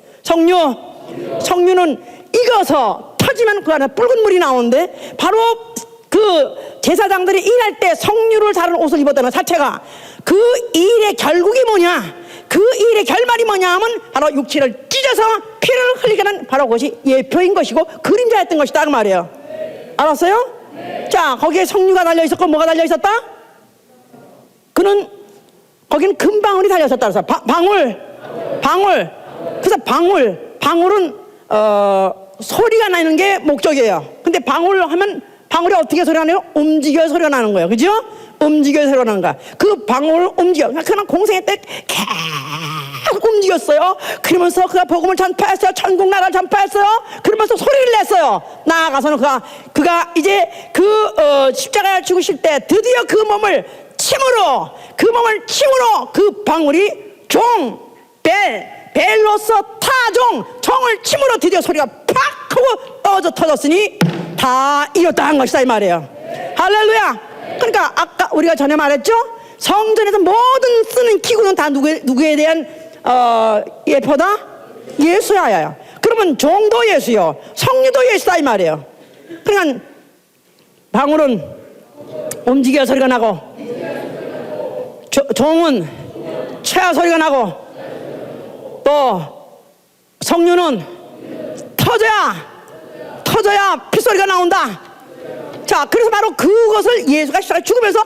Speaker 1: 석류는 익어서 터지면 그 안에 붉은 물이 나오는데, 바로 그 제사장들이 일할 때 석류를 다룬 옷을 입었다는 자체가 그 일의 결국이 뭐냐, 그 일의 결말이 뭐냐 하면 바로 육체를 찢어서 피를 흘리게 하는 바로 그것이 예표인 것이고 그림자였던 것이다 그 말이에요. 알았어요? 자, 거기에 석류가 달려있었고 뭐가 달려있었다? 거기는 금방울이 달려있었다 그래서 방울. 그래서 방울은 소리가 나는 게 목적이에요. 근데 방울 하면 방울이 어떻게 소리가 나요? 움직여 소리가 나는 거예요. 그죠? 움직여 소리가 나는 거야. 그 방울을 움직여. 그냥 공생애 때 계속 움직였어요. 그러면서 그가 복음을 전파했어요. 천국 나라를 전파했어요. 그러면서 소리를 냈어요. 나아가서는 그가 이제 십자가에 죽으실 때 드디어 그 몸을 침으로 그 방울이 벨로서 타종, 종을 침으로 드디어 소리가 팍 하고 터졌으니 다 이뤘다 한 것이다 이 말이에요. 할렐루야. 그러니까 아까 우리가 전에 말했죠, 성전에서 모든 쓰는 기구는 다 누구에 대한 예표다? 예수야. 그러면 종도 예수요, 성류도 예수다 이 말이에요. 그러니까 방울은 움직여 소리가 나고, 종은 쳐야 소리가 나고, 또 성류는 터져야 터져야 핏소리가 나온다. 자, 그래서 바로 그것을 예수가 죽으면서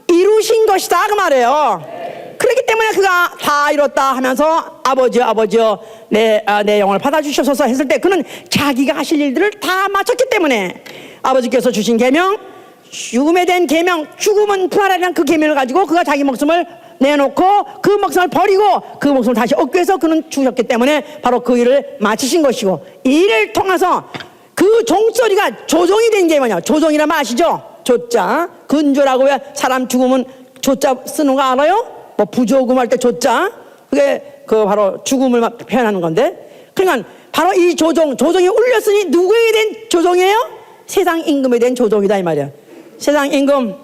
Speaker 1: 이루신 것이다 그 말이에요. 그렇기 때문에 그가 다 이뤘다 하면서 아버지여 내 영혼을 받아주셔서 했을 때 그는 자기가 하실 일들을 다 마쳤기 때문에 아버지께서 주신 계명, 죽음에 대한 계명, 죽음은 부활이라는 그 계명을 가지고 그가 자기 목숨을 내놓고 그 목숨을 버리고 그 목숨을 다시 얻기 위해서 그는 죽었기 때문에 바로 그 일을 마치신 것이고, 이 일을 통해서 그 종소리가 조종이 된 게 뭐냐? 조종이라면 아시죠? 조자, 근조라고 왜 사람 죽으면 조자 쓰는 거 알아요? 뭐 부조금 할 때 조자, 그게 그 바로 죽음을 표현하는 건데, 그러니까 바로 이 조종이 울렸으니 누구에 대한 조종이에요? 세상 임금에 대한 조종이다 이 말이야. 세상 임금,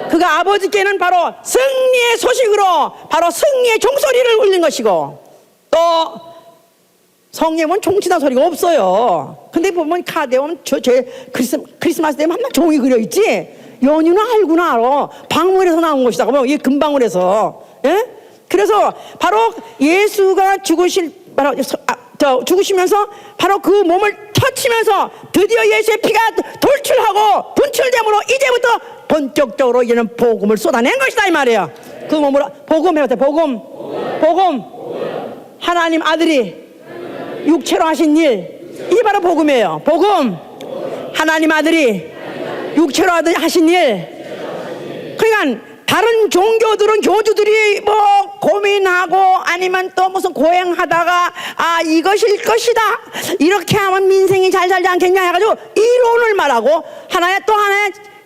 Speaker 1: 그가 아버지께는 바로 승리의 소식으로 바로 승리의 종소리를 울린 것이고, 또 성령은 종치다 소리가 없어요. 근데 보면 카드에 보면 크리스마스 되면 한날 종이 그려있지. 연유는 알구나 알아. 방울에서 나온 것이다. 그러면 이게 금방울에서. 예? 그래서 바로 예수가 죽으시면서 바로 그 몸을 터치면서 드디어 예수의 피가 돌출하고 분출됨으로 이제부터 본격적으로 이제는 복음을 쏟아낸 것이다 이 말이에요. 그 몸으로 복음 해봤대. 복음. 하나님 아들이 육체로 하신 일, 이게 바로 복음이에요. 복음. 하나님 아들이 육체로 하신 일. 그러니까 다른 종교들은 교주들이 뭐 고민하고 아니면 또 무슨 고행하다가 이것일 것이다, 이렇게 하면 민생이 잘 살지 않겠냐 해가지고 이론을 말하고 하나의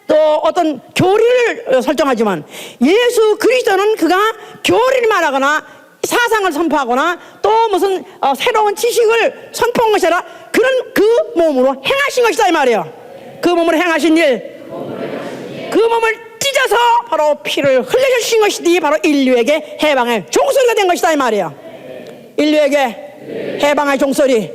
Speaker 1: 또 어떤 교리를 설정하지만, 예수 그리스도는 그가 교리를 말하거나 사상을 선포하거나 또 무슨 새로운 지식을 선포한 것이 아니라 그런 그 몸으로 행하신 것이다 이 말이에요. 그 몸으로 행하신 일, 그 몸을 찢어서 바로 피를 흘려주신 것이니 바로 인류에게 해방의 종소리가 된 것이다 이 말이에요. 인류에게 해방의 종소리,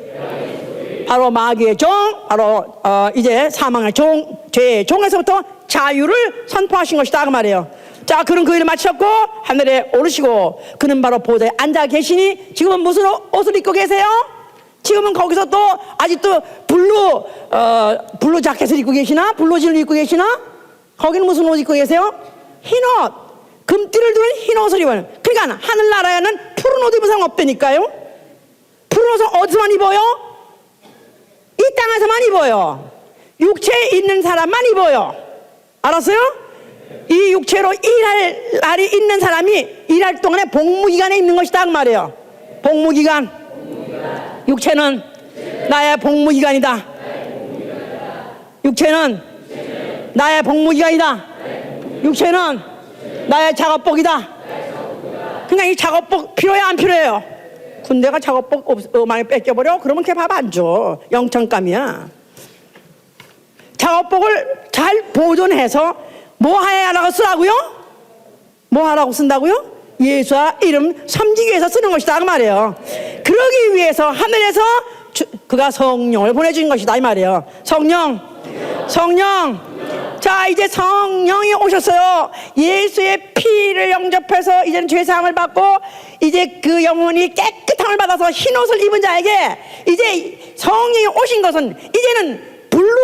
Speaker 1: 바로 마귀의 종, 바로 이제 사망의 종, 죄의 종에서부터 자유를 선포하신 것이다 그 말이에요. 자, 그는 그 일을 마쳤고 하늘에 오르시고 그는 바로 보좌에 앉아 계시니, 지금은 무슨 옷을 입고 계세요? 지금은 거기서 또 아직도 블루 자켓을 입고 계시나? 블루진을 입고 계시나? 거기는 무슨 옷 입고 계세요? 흰 옷, 금띠를 두른 흰 옷을 입어요. 그러니까 하늘나라에는 푸른 옷 입은 사람 없다니까요. 푸른 옷은 어디서만 입어요? 이 땅에서만 입어요. 육체에 있는 사람만 입어요. 알았어요? 이 육체로 일할 날이 있는 사람이 일할 동안에 복무기간에 있는 것이다 그 말이에요. 복무기간. 육체는 나의 복무기간이다. 육체는 나의 복무기간이다. 육체는 나의 작업복이다. 그러니까 이 작업복 필요해 안 필요해요? 군대가 작업복 많이 뺏겨버려? 그러면 걔 밥 안 줘. 영천감이야. 작업복을 잘 보존해서 뭐 하라고 쓰라고요? 뭐 하라고 쓴다고요? 예수와 이름 섬기기 위해서 쓰는 것이다 그 말이에요. 그러기 위해서 하늘에서 그가 성령을 보내준 것이다 이 말이에요. 성령. 자, 이제 성령이 오셨어요. 예수의 피를 영접해서 이제는 죄사함을 받고 이제 그 영혼이 깨끗함을 받아서 흰 옷을 입은 자에게 이제 성령이 오신 것은 이제는 블루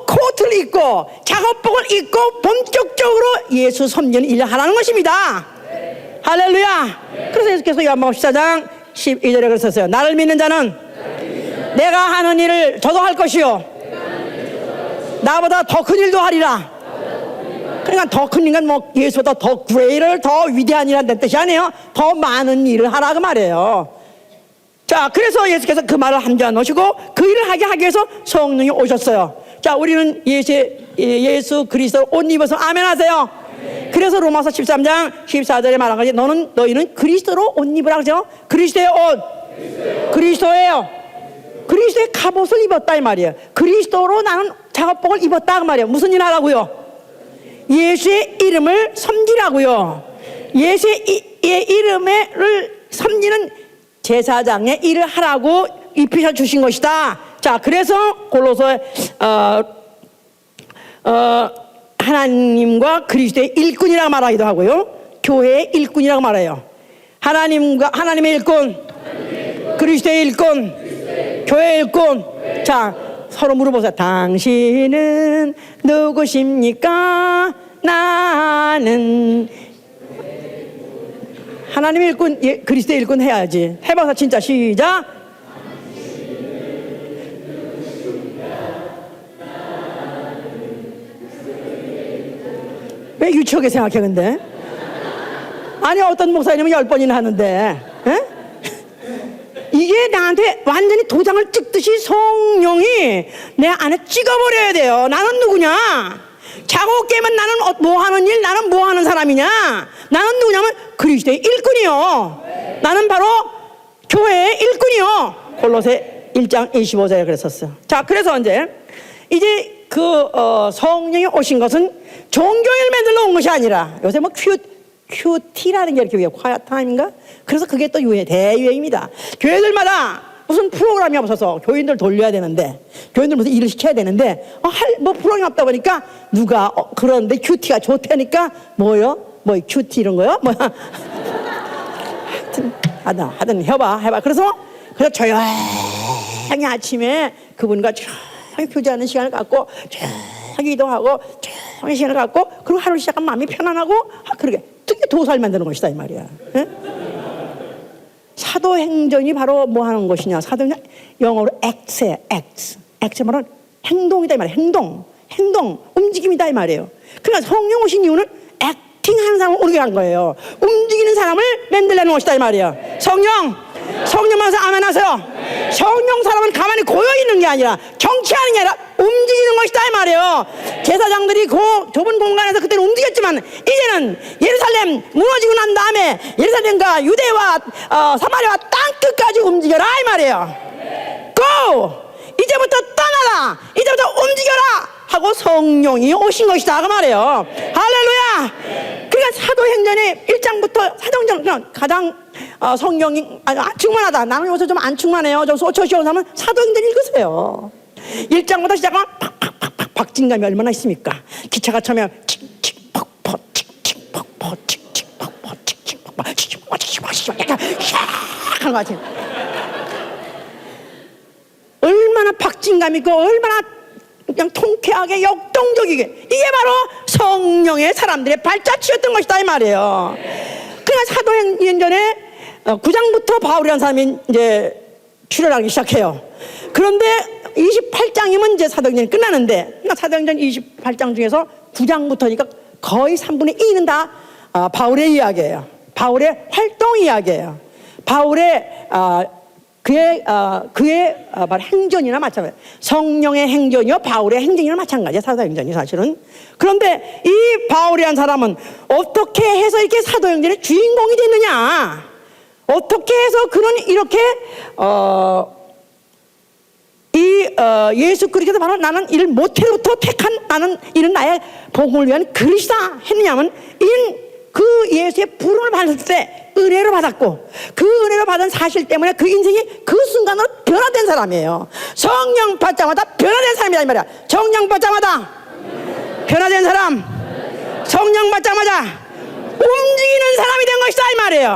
Speaker 1: 코트를 입고 작업복을 입고 본격적으로 예수 섬기는 일을 하라는 것입니다. 할렐루야. 그래서 예수께서 요한복음 14장 12절에 그러셨어요. 나를 믿는 자는 내가 하는 일을 저도 할 것이요 나보다 더 큰 일도 하리라. 그러니까 더 큰 일은 뭐 예수보다 더 greater, 더 위대한 일이라는 뜻이 아니에요. 더 많은 일을 하라 그 말이에요. 자, 그래서 예수께서 그 말을 함께 넣으시고 그 일을 하게 하기 위해서 성령이 오셨어요. 자, 우리는 예수 그리스도 옷 입어서 아멘 하세요. 그래서 로마서 13장 14절에 말한 거지. 너희는 그리스도로 옷 입으라 그러죠. 그리스도의 옷, 그리스도예요. 그리스도의 갑옷을 입었다 이 말이에요. 그리스도로 나는 작업복을 입었다 그 말이에요. 무슨 일 하라고요? 예수의 이름을 섬기라고요. 예수의 이름을 섬기는 제사장의 일을 하라고 입히셔 주신 것이다. 자, 그래서 골로새 하나님과 그리스도의 일꾼이라고 말하기도 하고요. 교회의 일꾼이라고 말해요. 하나님의 일꾼, 그리스도의 일꾼, 교회의 일꾼. 자, 서로 물어보세요. 당신은 누구십니까? 나는 하나님의 일꾼, 그리스도의 일꾼 해야지. 해봐서 진짜 시작. 왜 유치하게 생각해 근데? 아니 어떤 목사님은 10번이나 하는데 에? 이게 나한테 완전히 도장을 찍듯이 성령이 내 안에 찍어버려야 돼요. 나는 누구냐? 자고 깨면 나는 뭐 하는 일? 나는 뭐 하는 사람이냐? 나는 누구냐면 그리스도의 일꾼이요. 나는 바로 교회의 일꾼이요. 골로새 1장 25절에 그랬었어요. 자, 그래서 이제 성령이 오신 것은 종교를 만들러 온 것이 아니라 요새 뭐 큐티라는 게 이렇게 콰이어타임인가? 그래서 그게 또 대유행입니다. 교회들마다 무슨 프로그램이 없어서 교인들 돌려야 되는데, 교인들 무슨 일을 시켜야 되는데, 뭐 프로그램이 없다 보니까 누가 그런데 큐티가 좋다니까 뭐요? 뭐 큐티 이런 거요? 뭐야? 하여튼 해봐. 그래서 조용히 아침에 그분과 조용히 교제하는 시간을 갖고 조용히 이동하고 조용히 시간을 갖고 그리고 하루를 시작하면 마음이 편안하고 그러게 특히 도사를 만드는 것이다 이 말이야. 에? 사도행전이 바로 뭐 하는 것이냐? 사도행전 영어로 act예요. act 말은 행동이다 이 말이에요. 행동, 움직임이다 이 말이에요. 그러니까 성령 오신 이유는 액팅하는 사람을 오게 한 거예요. 움직이는 사람을 만들려는 것이다 이 말이에요. 성령만서 아멘 하세요. 성령 사람은 가만히 고여있는 게 아니라 정치하는 게 아니라 움직이는 것이다 이 말이에요. 제사장들이 그 좁은 공간에서 그때는 움직였지만 이제는 예루살렘 무너지고 난 다음에 예루살렘과 유대와 사마리아와 땅끝까지 움직여라 이 말이에요. Go! 이제부터 떠나라, 이제부터 움직여라 하고 성령이 오신 것이다 그 말이에요. 할렐루야. 그러니까 사도행전의 1장부터 사도행전 가장 성령이 충만하다. 나는 요새 좀 안 충만해요. 좀 소처시온 하면 사도행전 읽으세요. 1장부터 시작하면 팍팍팍팍 박진감이 얼마나 있습니까? 기차가 처음에 칙칙퍽퍽 칙칙퍽퍽 칙칙퍽퍽 칙칙퍽퍽 칙칙퍽퍽 칙칙퍽퍽 약간 샥 하는 것 같아요. 얼마나 박진감 있고 얼마나 그냥 통쾌하게 역동적이게, 이게 바로 성령의 사람들의 발자취였던 것이다 이 말이에요. 그러니까 사도행전에 9장부터 바울이라는 사람이 이제 출연하기 시작해요. 그런데 28장이면 이제 사도행전이 끝나는데, 그러니까 사도행전 28장 중에서 9장부터니까 거의 3분의 2는 다 바울의 이야기예요. 바울의 활동 이야기예요. 바울의 그의 바로 행전이나 마찬가지. 성령의 행전이요 바울의 행전이나 마찬가지야 사도행전이 사실은. 그런데 이 바울이라는 사람은 어떻게 해서 이렇게 사도행전의 주인공이 됐느냐? 어떻게 해서 그는 이렇게 예수 그리스도 바로 나는 이를 모태로부터 택한 나는 이는 나의 복음을 위한 그리스도다 했느냐면 그 예수의 부름을 받을 때 은혜로 받았고 그 은혜로 받은 사실 때문에 그 인생이 그 순간으로 변화된 사람이에요. 성령 받자마자 변화된 사람이다 이 말이야. 성령 받자마자 변화된 사람, 성령 받자마자 움직이는 사람이 된 것이다 이 말이에요.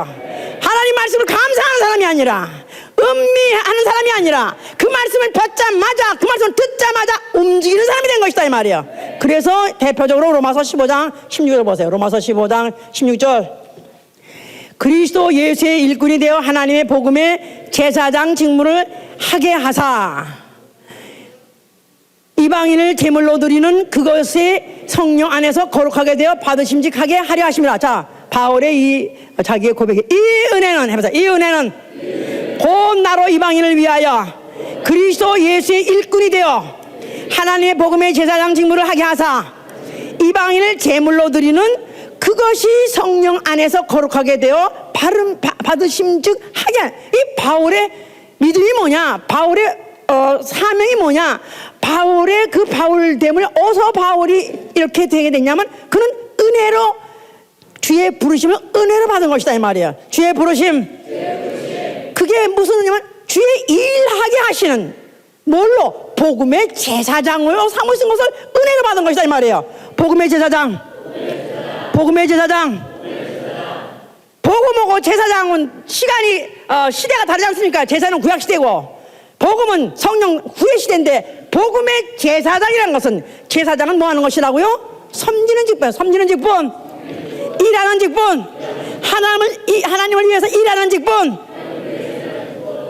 Speaker 1: 하나님 말씀을 감사하는 사람이 아니라 음미하는 사람이 아니라 그 말씀을 받자마자 그 말씀을 듣자마자 움직이는 사람이 된 것이다 이 말이에요. 그래서 대표적으로 로마서 15장 16절 보세요. 로마서 15장 16절 그리스도 예수의 일꾼이 되어 하나님의 복음의 제사장 직무를 하게 하사 이방인을 제물로 드리는 그것의 성령 안에서 거룩하게 되어 받으심직하게 하려 하심이라. 자, 바울의 이 자기의 고백이 이 은혜는 해보세요. 이 은혜는 곧 나로 이방인을 위하여 그리스도 예수의 일꾼이 되어 하나님의 복음의 제사장 직무를 하게 하사 이방인을 제물로 드리는 그것이 성령 안에서 거룩하게 되어 받으심직하게. 이 바울의 믿음이 뭐냐? 바울의 사명이 뭐냐? 바울의 그 바울됨을 어서 바울이 이렇게 되게 됐냐면 그는 은혜로 주의 부르심을 은혜로 받은 것이다 이 말이야. 주의 부르심. 그게 무슨 은혜냐면 주의 일하게 하시는 뭘로? 복음의 제사장으로 삼으신 것을 은혜로 받은 것이다 이 말이에요. 복음의 제사장. 복음의 제사장. 복음하고 제사장은 시대가 다르지 않습니까? 제사는 구약시대고 복음은 성령 후의 시대인데 복음의 제사장이라는 것은 제사장은 뭐 하는 것이라고요? 섬기는 직분, 섬기는 직분, 일하는 직분, 하나님을 위해서 일하는 직분.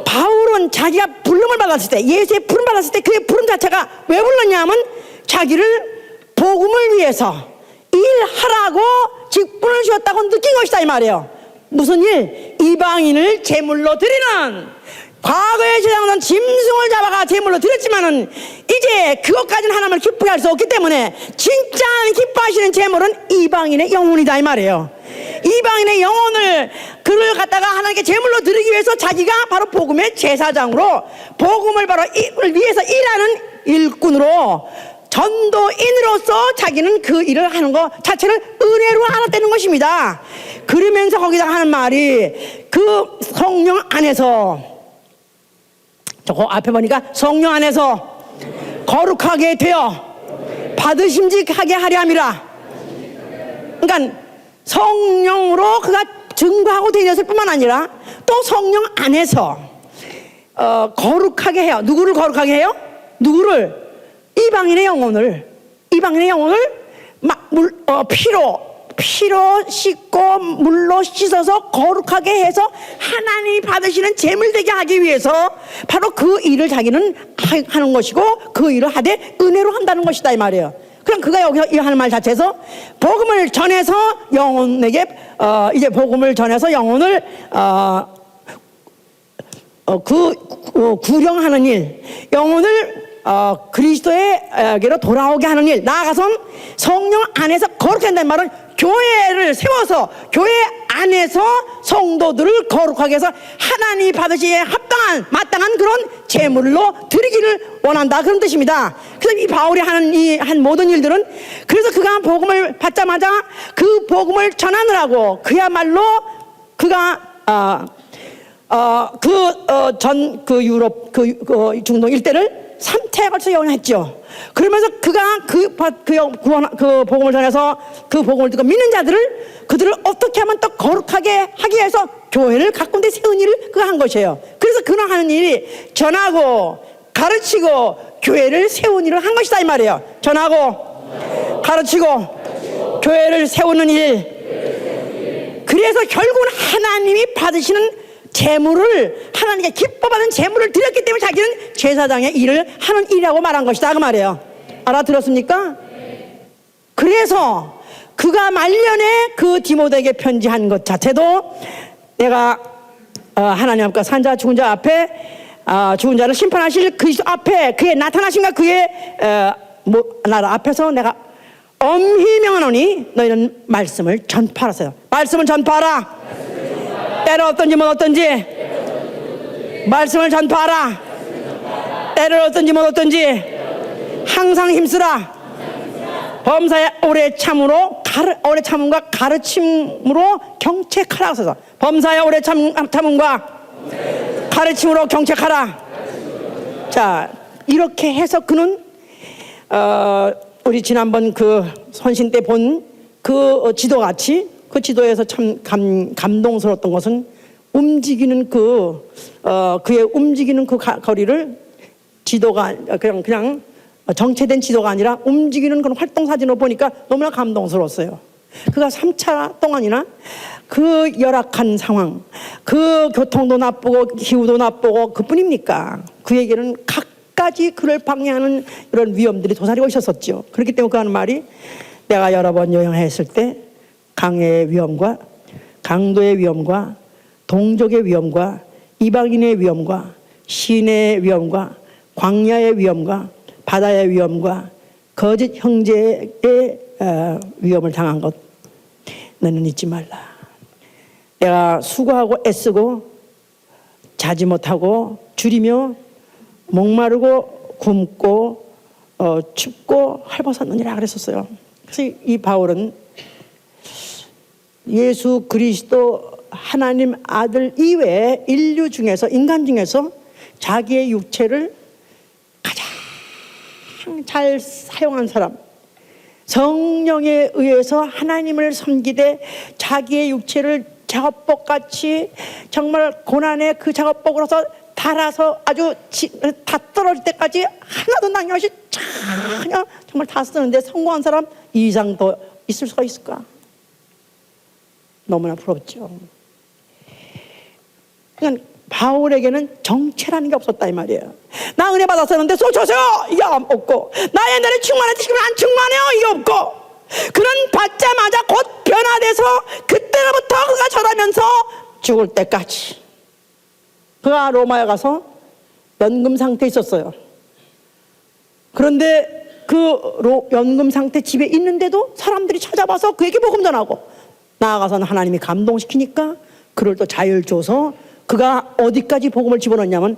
Speaker 1: 바울은 자기가 부름을 받았을 때, 예수의 부름 받았을 때 그의 부름 자체가 왜 불렀냐 하면 자기를 복음을 위해서 일하라고 직분을 주었다고 느낀 것이다 이 말이에요. 무슨 일? 이방인을 제물로 드리는. 과거의 제사장은 짐승을 잡아가 제물로 드렸지만은 이제 그것까지는 하나님을 기쁘게 할 수 없기 때문에 진짜 기뻐하시는 제물은 이방인의 영혼이다 이 말이에요. 이방인의 영혼을 그를 갖다가 하나님께 제물로 드리기 위해서 자기가 바로 복음의 제사장으로 복음을 바로 위해서 일하는 일꾼으로 전도인으로서 자기는 그 일을 하는 것 자체를 은혜로 알았다는 것입니다. 그러면서 거기다 하는 말이 그 성령 안에서, 저거 앞에 보니까 성령 안에서 거룩하게 되어 받으심직하게 하려 함이라. 그러니까 성령으로 그가 증거하고 다녔을 뿐만 아니라 또 성령 안에서 거룩하게 해요. 누구를 거룩하게 해요? 누구를? 이방인의 영혼을 피로 씻고 물로 씻어서 거룩하게 해서 하나님이 받으시는 제물 되게 하기 위해서 바로 그 일을 자기는 하는 것이고 그 일을 하되 은혜로 한다는 것이다 이 말이에요. 그럼 그가 여기 하는 말 자체에서 복음을 전해서 영혼에게 이제 복음을 전해서 영혼을 구령하는 일, 영혼을 그리스도에게로 돌아오게 하는 일, 나아가선 성령 안에서 거룩하게 한다는 말은 교회를 세워서 교회 안에서 성도들을 거룩하게 해서 하나님이 받으시기에 합당한 마땅한 그런 제물로 드리기를 원한다, 그런 뜻입니다. 그래서 이 바울이 하는 이 한 모든 일들은, 그래서 그가 복음을 받자마자 그 복음을 전하느라고 그야말로 그가 유럽 중동 일대를 3태에 걸쳐 여행했죠. 그러면서 그가 그 복음을 전해서 그 복음을 듣고 믿는 그들을 어떻게 하면 더 거룩하게 하기 위해서 교회를 가꾼데 세운 일을 그가 한 것이에요. 그래서 그가 하는 일이 전하고 가르치고 교회를 세운 일을 한 것이다 이 말이에요. 전하고 가르치고 교회를 세우는 일. 그래서 결국은 하나님이 받으시는 제물을, 하나님께 기뻐받은 제물을 드렸기 때문에 자기는 제사장의 일을 하는 일이라고 말한 것이다 그 말이에요. 알아들었습니까? 그래서 그가 말년에 그 디모데에게 편지한 것 자체도 내가 하나님 앞과 산자 죽은 자 앞에 죽은 자를 심판하실 그리스도 앞에 그의 나타나심과 그의 나라 앞에서 내가 엄히 명하노니 너희는 말씀을 전파하세요. 말씀을 전파하라. 때를 어떤지 못 어떤지 말씀을 전파하라. 때를 어떤지 못 어떤지 항상 힘쓰라. 범사에 오래 참음과 가르침으로 경책하라 하소서. 범사에 오래 참음과 가르침으로 경책하라. 자, 이렇게 해서 그는 우리 지난번 그 선신 때 본 그 지도같이 그 지도에서 참 감동스러웠던 것은 움직이는 그의 움직이는 그 거리를 지도가 그냥 정체된 지도가 아니라 움직이는 그런 활동 사진을 보니까 너무나 감동스러웠어요. 그가 3차 동안이나 그 열악한 상황, 그 교통도 나쁘고 기후도 나쁘고 그뿐입니까? 그에게는 갖가지 그를 방해하는 이런 위험들이 도사리고 있었었죠. 그렇기 때문에 그 하는 말이, 내가 여러 번 여행했을 때 강해의 위험과 강도의 위험과 동족의 위험과 이방인의 위험과 시내의 위험과 광야의 위험과 바다의 위험과 거짓 형제의 위험을 당한 것 너는 잊지 말라. 내가 수고하고 애쓰고 자지 못하고 줄이며 목마르고 굶고 춥고 헐벗었느니라 그랬었어요. 그래서 이 바울은 예수 그리스도 하나님 아들 이외에 인류 중에서, 인간 중에서 자기의 육체를 가장 잘 사용한 사람, 성령에 의해서 하나님을 섬기되 자기의 육체를 작업복같이 정말 고난의 그 작업복으로서 다 자라서 아주 다 떨어질 때까지 하나도 남김없이 전혀 정말 다 쓰는데 성공한 사람 이상 더 있을 수가 있을까? 너무나 부럽죠. 그러니까 바울에게는 정체라는 게 없었다 이 말이에요. 나 은혜 받았었는데 쏘셔서 이게 없고, 나 옛날에 충만했지 지금 안 충만해요 이게 없고, 그는 받자마자 곧 변화돼서 그때로부터 그가 절하면서 죽을 때까지 그가 로마에 가서 연금 상태에 있었어요. 그런데 그 연금 상태 집에 있는데도 사람들이 찾아와서 그에게 복음 전하고, 나아가서는 하나님이 감동시키니까 그를 또 자유를 줘서 그가 어디까지 복음을 집어넣냐면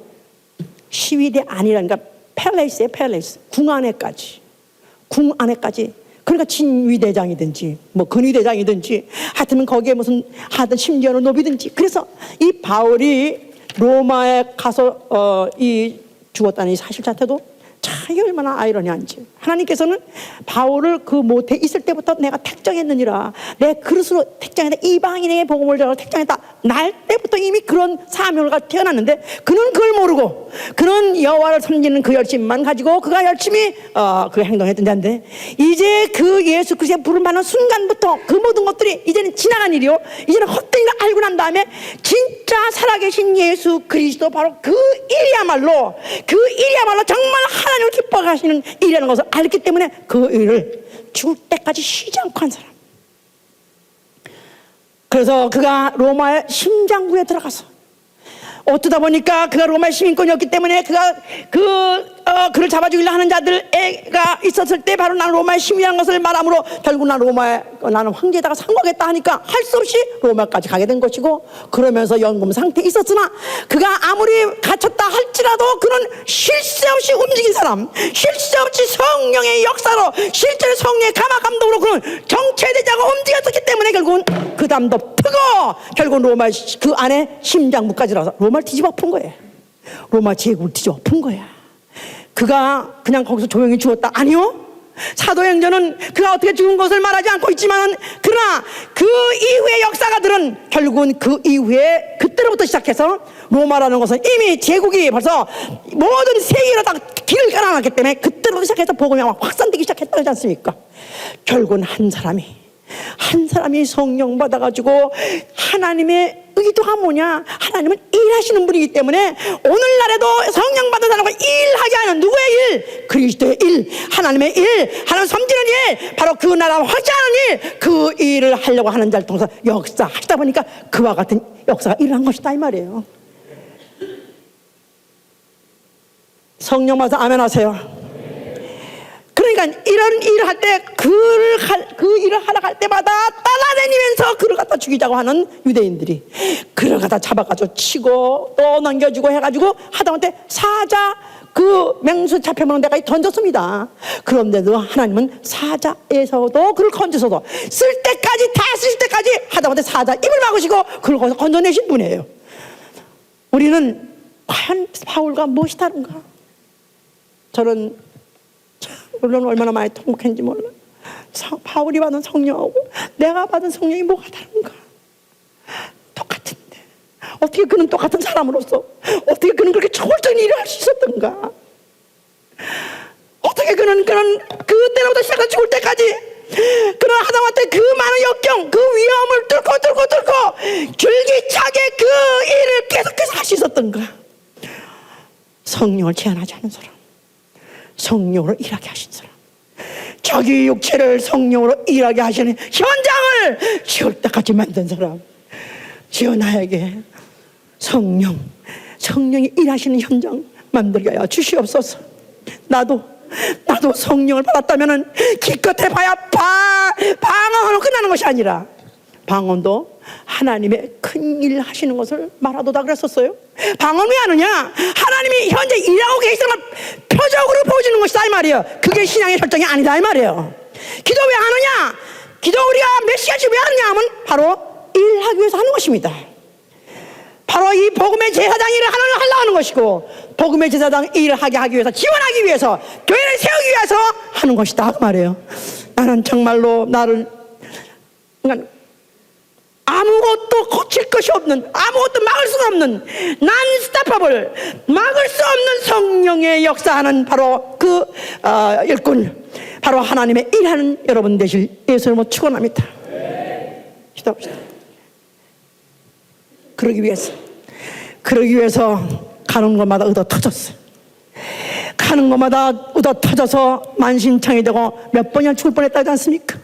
Speaker 1: 시위대 안이라니까 팰레이스에 팰레이스 궁 안에까지, 궁 안에까지. 그러니까 진위대장이든지 뭐 근위대장이든지 하여튼 거기에 무슨 하여튼 심지어는 노비든지. 그래서 이 바울이 로마에 가서 이 죽었다는 이 사실 자체도 참 얼마나 아이러니한지. 하나님께서는 바울을 그 모태에 있을 때부터 내가 택정했느니라, 내 그릇으로 택정했다, 이방인에게 복음을 전하고 택정했다. 날 때부터 이미 그런 사명을 가지고 태어났는데 그는 그걸 모르고 그는 여호와를 섬기는 그 열심만 가지고 그가 열심히 그 행동했던 자인데, 이제 그 예수 그리스도의 부름 받는 순간부터 그 모든 것들이 이제는 지나간 일이요, 이제는 헛된 걸 알고 난 다음에 진짜 살아계신 예수 그리스도, 바로 그 일이야말로 정말 하나님을 기뻐하게 하시는 일이라는 것을 알기 때문에 그 일을 죽을 때까지 쉬지 않고 한 사람. 그래서 그가 로마의 심장부에 들어가서 어쩌다 보니까 그가 로마의 시민권이었기 때문에 그가 그를 잡아주기로 하는 자들가 있었을 때 바로 나는 로마의 시민이라는 것을 말함으로 결국 나는 황제에다가 상고하겠다 하니까 할 수 없이 로마까지 가게 된 것이고, 그러면서 연금 상태에 있었으나 그가 아무리 갇혔다 할지라도 그는 쉴 새 없이 움직인 사람, 쉴 새 없이 성령의 역사로 실제로 성령의 감화 감동으로 그는 정체되지 않고 움직였었기 때문에 결국은 그 담도 푸고 결국은 로마 그 안에 심장부까지 나와서 로마를 뒤집어 엎은 거예요. 로마 제국을 뒤집어 엎은 거야. 그가 그냥 거기서 조용히 죽었다? 아니요. 사도행전은 그가 어떻게 죽은 것을 말하지 않고 있지만, 그러나 그 이후의 역사가들은 결국은 그 이후에 그때로부터 시작해서 로마라는 것은 이미 제국이 벌써 모든 세계로 다 길을 깔아놨기 때문에 그때로부터 시작해서 복음이 확산되기 시작했다지 않습니까? 결국은 한 사람이 성령 받아가지고 하나님의 의도가 뭐냐? 하나님은 일하시는 분이기 때문에 오늘날에도 성령 받은 사람과 일하지 않은 누구의 일? 그리스도의 일, 하나님의 일, 하나님 섬기는 일, 바로 그 나라 확장하는 일, 그 일을 하려고 하는 자를 통해서 역사하시다 보니까 그와 같은 역사가 일어난 것이다 이 말이에요. 성령 받아서 아멘 하세요. 그러니까 이런 일을 할 때 그 일을 하러 갈 때마다 따라다니면서 그를 갖다 죽이자고 하는 유대인들이 그를 갖다 잡아가지고 치고 또 넘겨주고 해가지고 하다못해 사자 그 맹수 잡혀먹는 데까지 던졌습니다. 그런데도 하나님은 사자에서도 그를 건져서도 쓸 때까지 하다못해 사자 입을 막으시고 그를 거기서 건져내신 분이에요. 우리는 과연 바울과 무엇이 다른가? 저는 물론 얼마나 많이 통곡했는지 몰라. 바울이 받은 성령하고 내가 받은 성령이 뭐가 다른가? 똑같은데 어떻게 그는 똑같은 사람으로서 어떻게 그는 그렇게 초월적인 일을 할 수 있었던가? 어떻게 그는 그때부터 시작해서 죽을 때까지 그는 하다못해 그 많은 역경, 그 위험을 뚫고 줄기차게 그 일을 계속해서 할 수 있었던가? 성령을 제한하지 않은 사람, 성령으로 일하게 하신 사람, 자기 육체를 성령으로 일하게 하시는 현장을 지을 때까지 만든 사람. 주여 나에게 성령이 일하시는 현장 만들게 하여 주시옵소서. 나도 성령을 받았다면 기껏 해봐야 방언으로 끝나는 것이 아니라 방언도 하나님의 큰 일 하시는 것을 말하도다 그랬었어요. 방언 왜 하느냐? 하나님이 현재 일하고 계시는 걸 표적으로 보여주는 것이다 이 말이에요. 그게 신앙의 설정이 아니다 이 말이에요. 기도 왜 하느냐? 기도 우리가 몇 시간씩 왜 하느냐 하면 바로 일하기 위해서 하는 것입니다. 바로 이 복음의 제사장 일을 하려고 하는 것이고, 복음의 제사장 일을 하기 위해서, 지원하기 위해서, 교회를 세우기 위해서 하는 것이다 그 말이에요. 나는 정말로 나를 아무것도 멈출 것이 없는, 아무것도 막을 수가 없는 난스탑able, 막을 수 없는 성령의 역사하는 바로 그 일꾼, 바로 하나님의 일하는 여러분 되실 예수님으로 축원합니다. 기도합시다. 그러기 위해서 가는 곳마다 얻어 터졌어. 가는 곳마다 얻어 터져서 만신창이 되고 몇 번이나 죽을 뻔했다지 않습니까?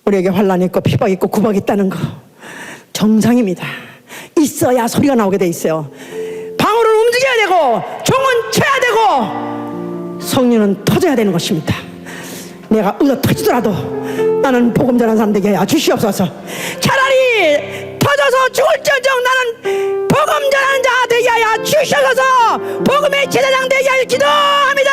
Speaker 1: 우리에게 환난이 있고 피박이 있고 구박이 있다는 거 정상입니다. 있어야 소리가 나오게 돼 있어요. 방울은 움직여야 되고 종은 쳐야 되고 성령은 터져야 되는 것입니다. 내가 얻어 터지더라도 나는 복음 전하는 사람 되게 하여 주시옵소서. 차라리 터져서 죽을지언정 나는 복음 전하는 자 되게 하여 주시옵소서. 복음의 제사장 되게 하여 기도합니다.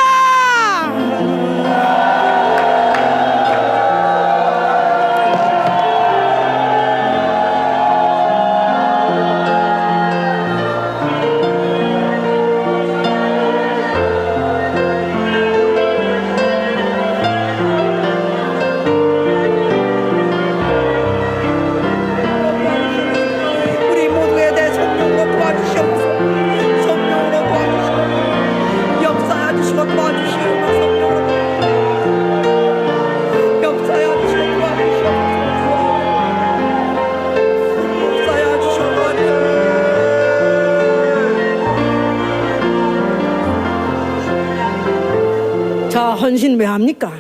Speaker 1: 헌신 왜 합니까?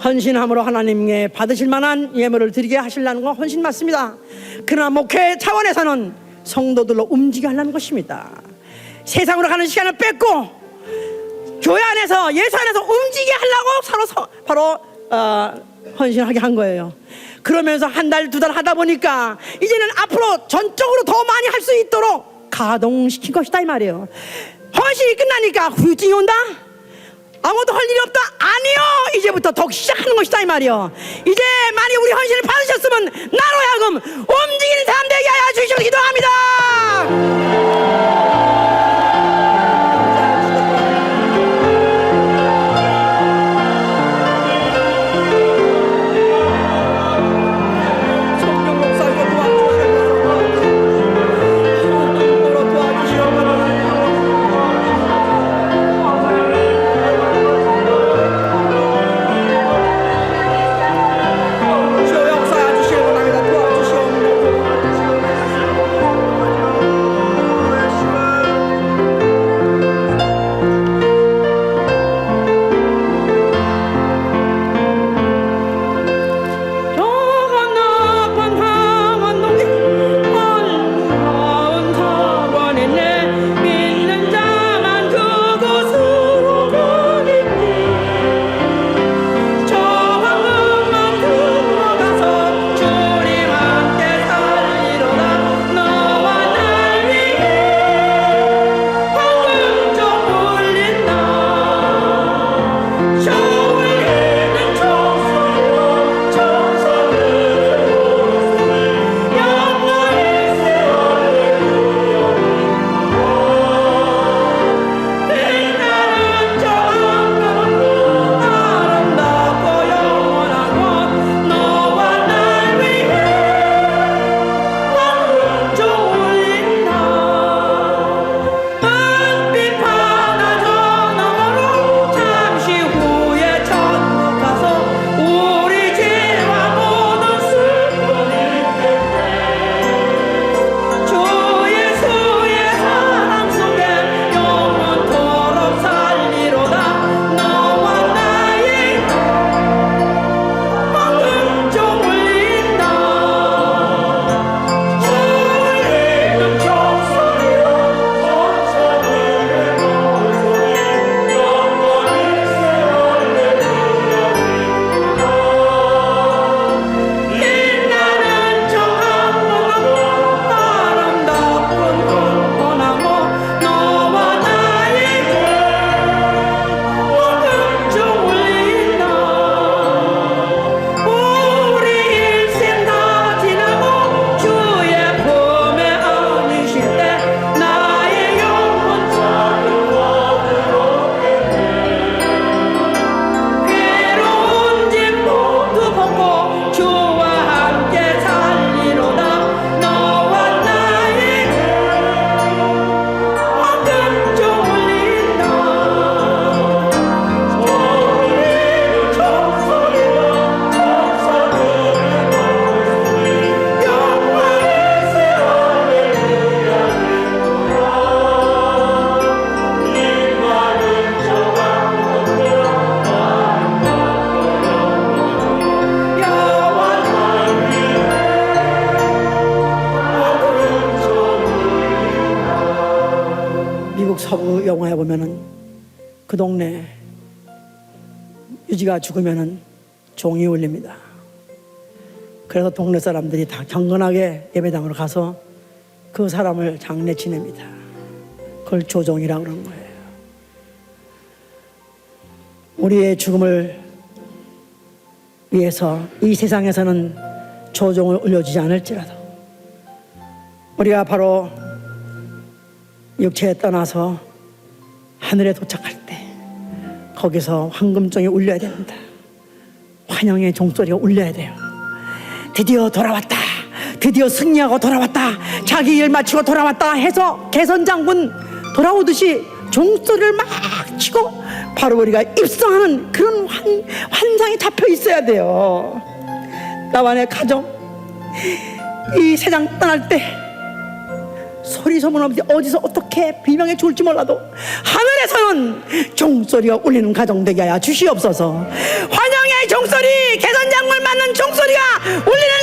Speaker 1: 헌신함으로 하나님께 받으실 만한 예물을 드리게 하시려는 건 헌신 맞습니다. 그러나 목회 차원에서는 성도들로 움직여 하려는 것입니다. 세상으로 가는 시간을 뺏고 교회 안에서 예수 안에서 움직이게 하려고 바로 헌신하게 한 거예요. 그러면서 한 달, 두 달 하다 보니까 이제는 앞으로 전적으로 더 많이 할 수 있도록 가동시킨 것이다 이 말이에요. 헌신이 끝나니까 후유증이 온다? 아무것도 할 일이 없다? 아니요, 이제부터 더욱 시작하는 것이다 이 말이요. 이제 만약 우리 헌신을 받으셨으면 나로 하여금 움직이는 사람 되게 하여 주시옵소서. 기도합니다. 그 동네 유지가 죽으면은 종이 울립니다. 그래서 동네 사람들이 다 경건하게 예배당으로 가서 그 사람을 장례 지냅니다. 그걸 조종이라고 그러는 거예요. 우리의 죽음을 위해서 이 세상에서는 조종을 울려주지 않을지라도 우리가 바로 육체에 떠나서 하늘에 도착할 때 거기서 황금종이 울려야 됩니다. 환영의 종소리가 울려야 돼요. 드디어 돌아왔다, 드디어 승리하고 돌아왔다, 자기 일 마치고 돌아왔다 해서 개선장군 돌아오듯이 종소리를 막 치고 바로 우리가 입성하는 그런 환상이 잡혀 있어야 돼요. 나와 내 가정 이 세상 떠날 때 소리 소문 없이 어디서 어떻게 비명에 죽을지 몰라도 하늘에서는 종소리가 울리는 가정 되게 하여 주시옵소서. 환영의 종소리, 개선장군 맞는 종소리가 울리는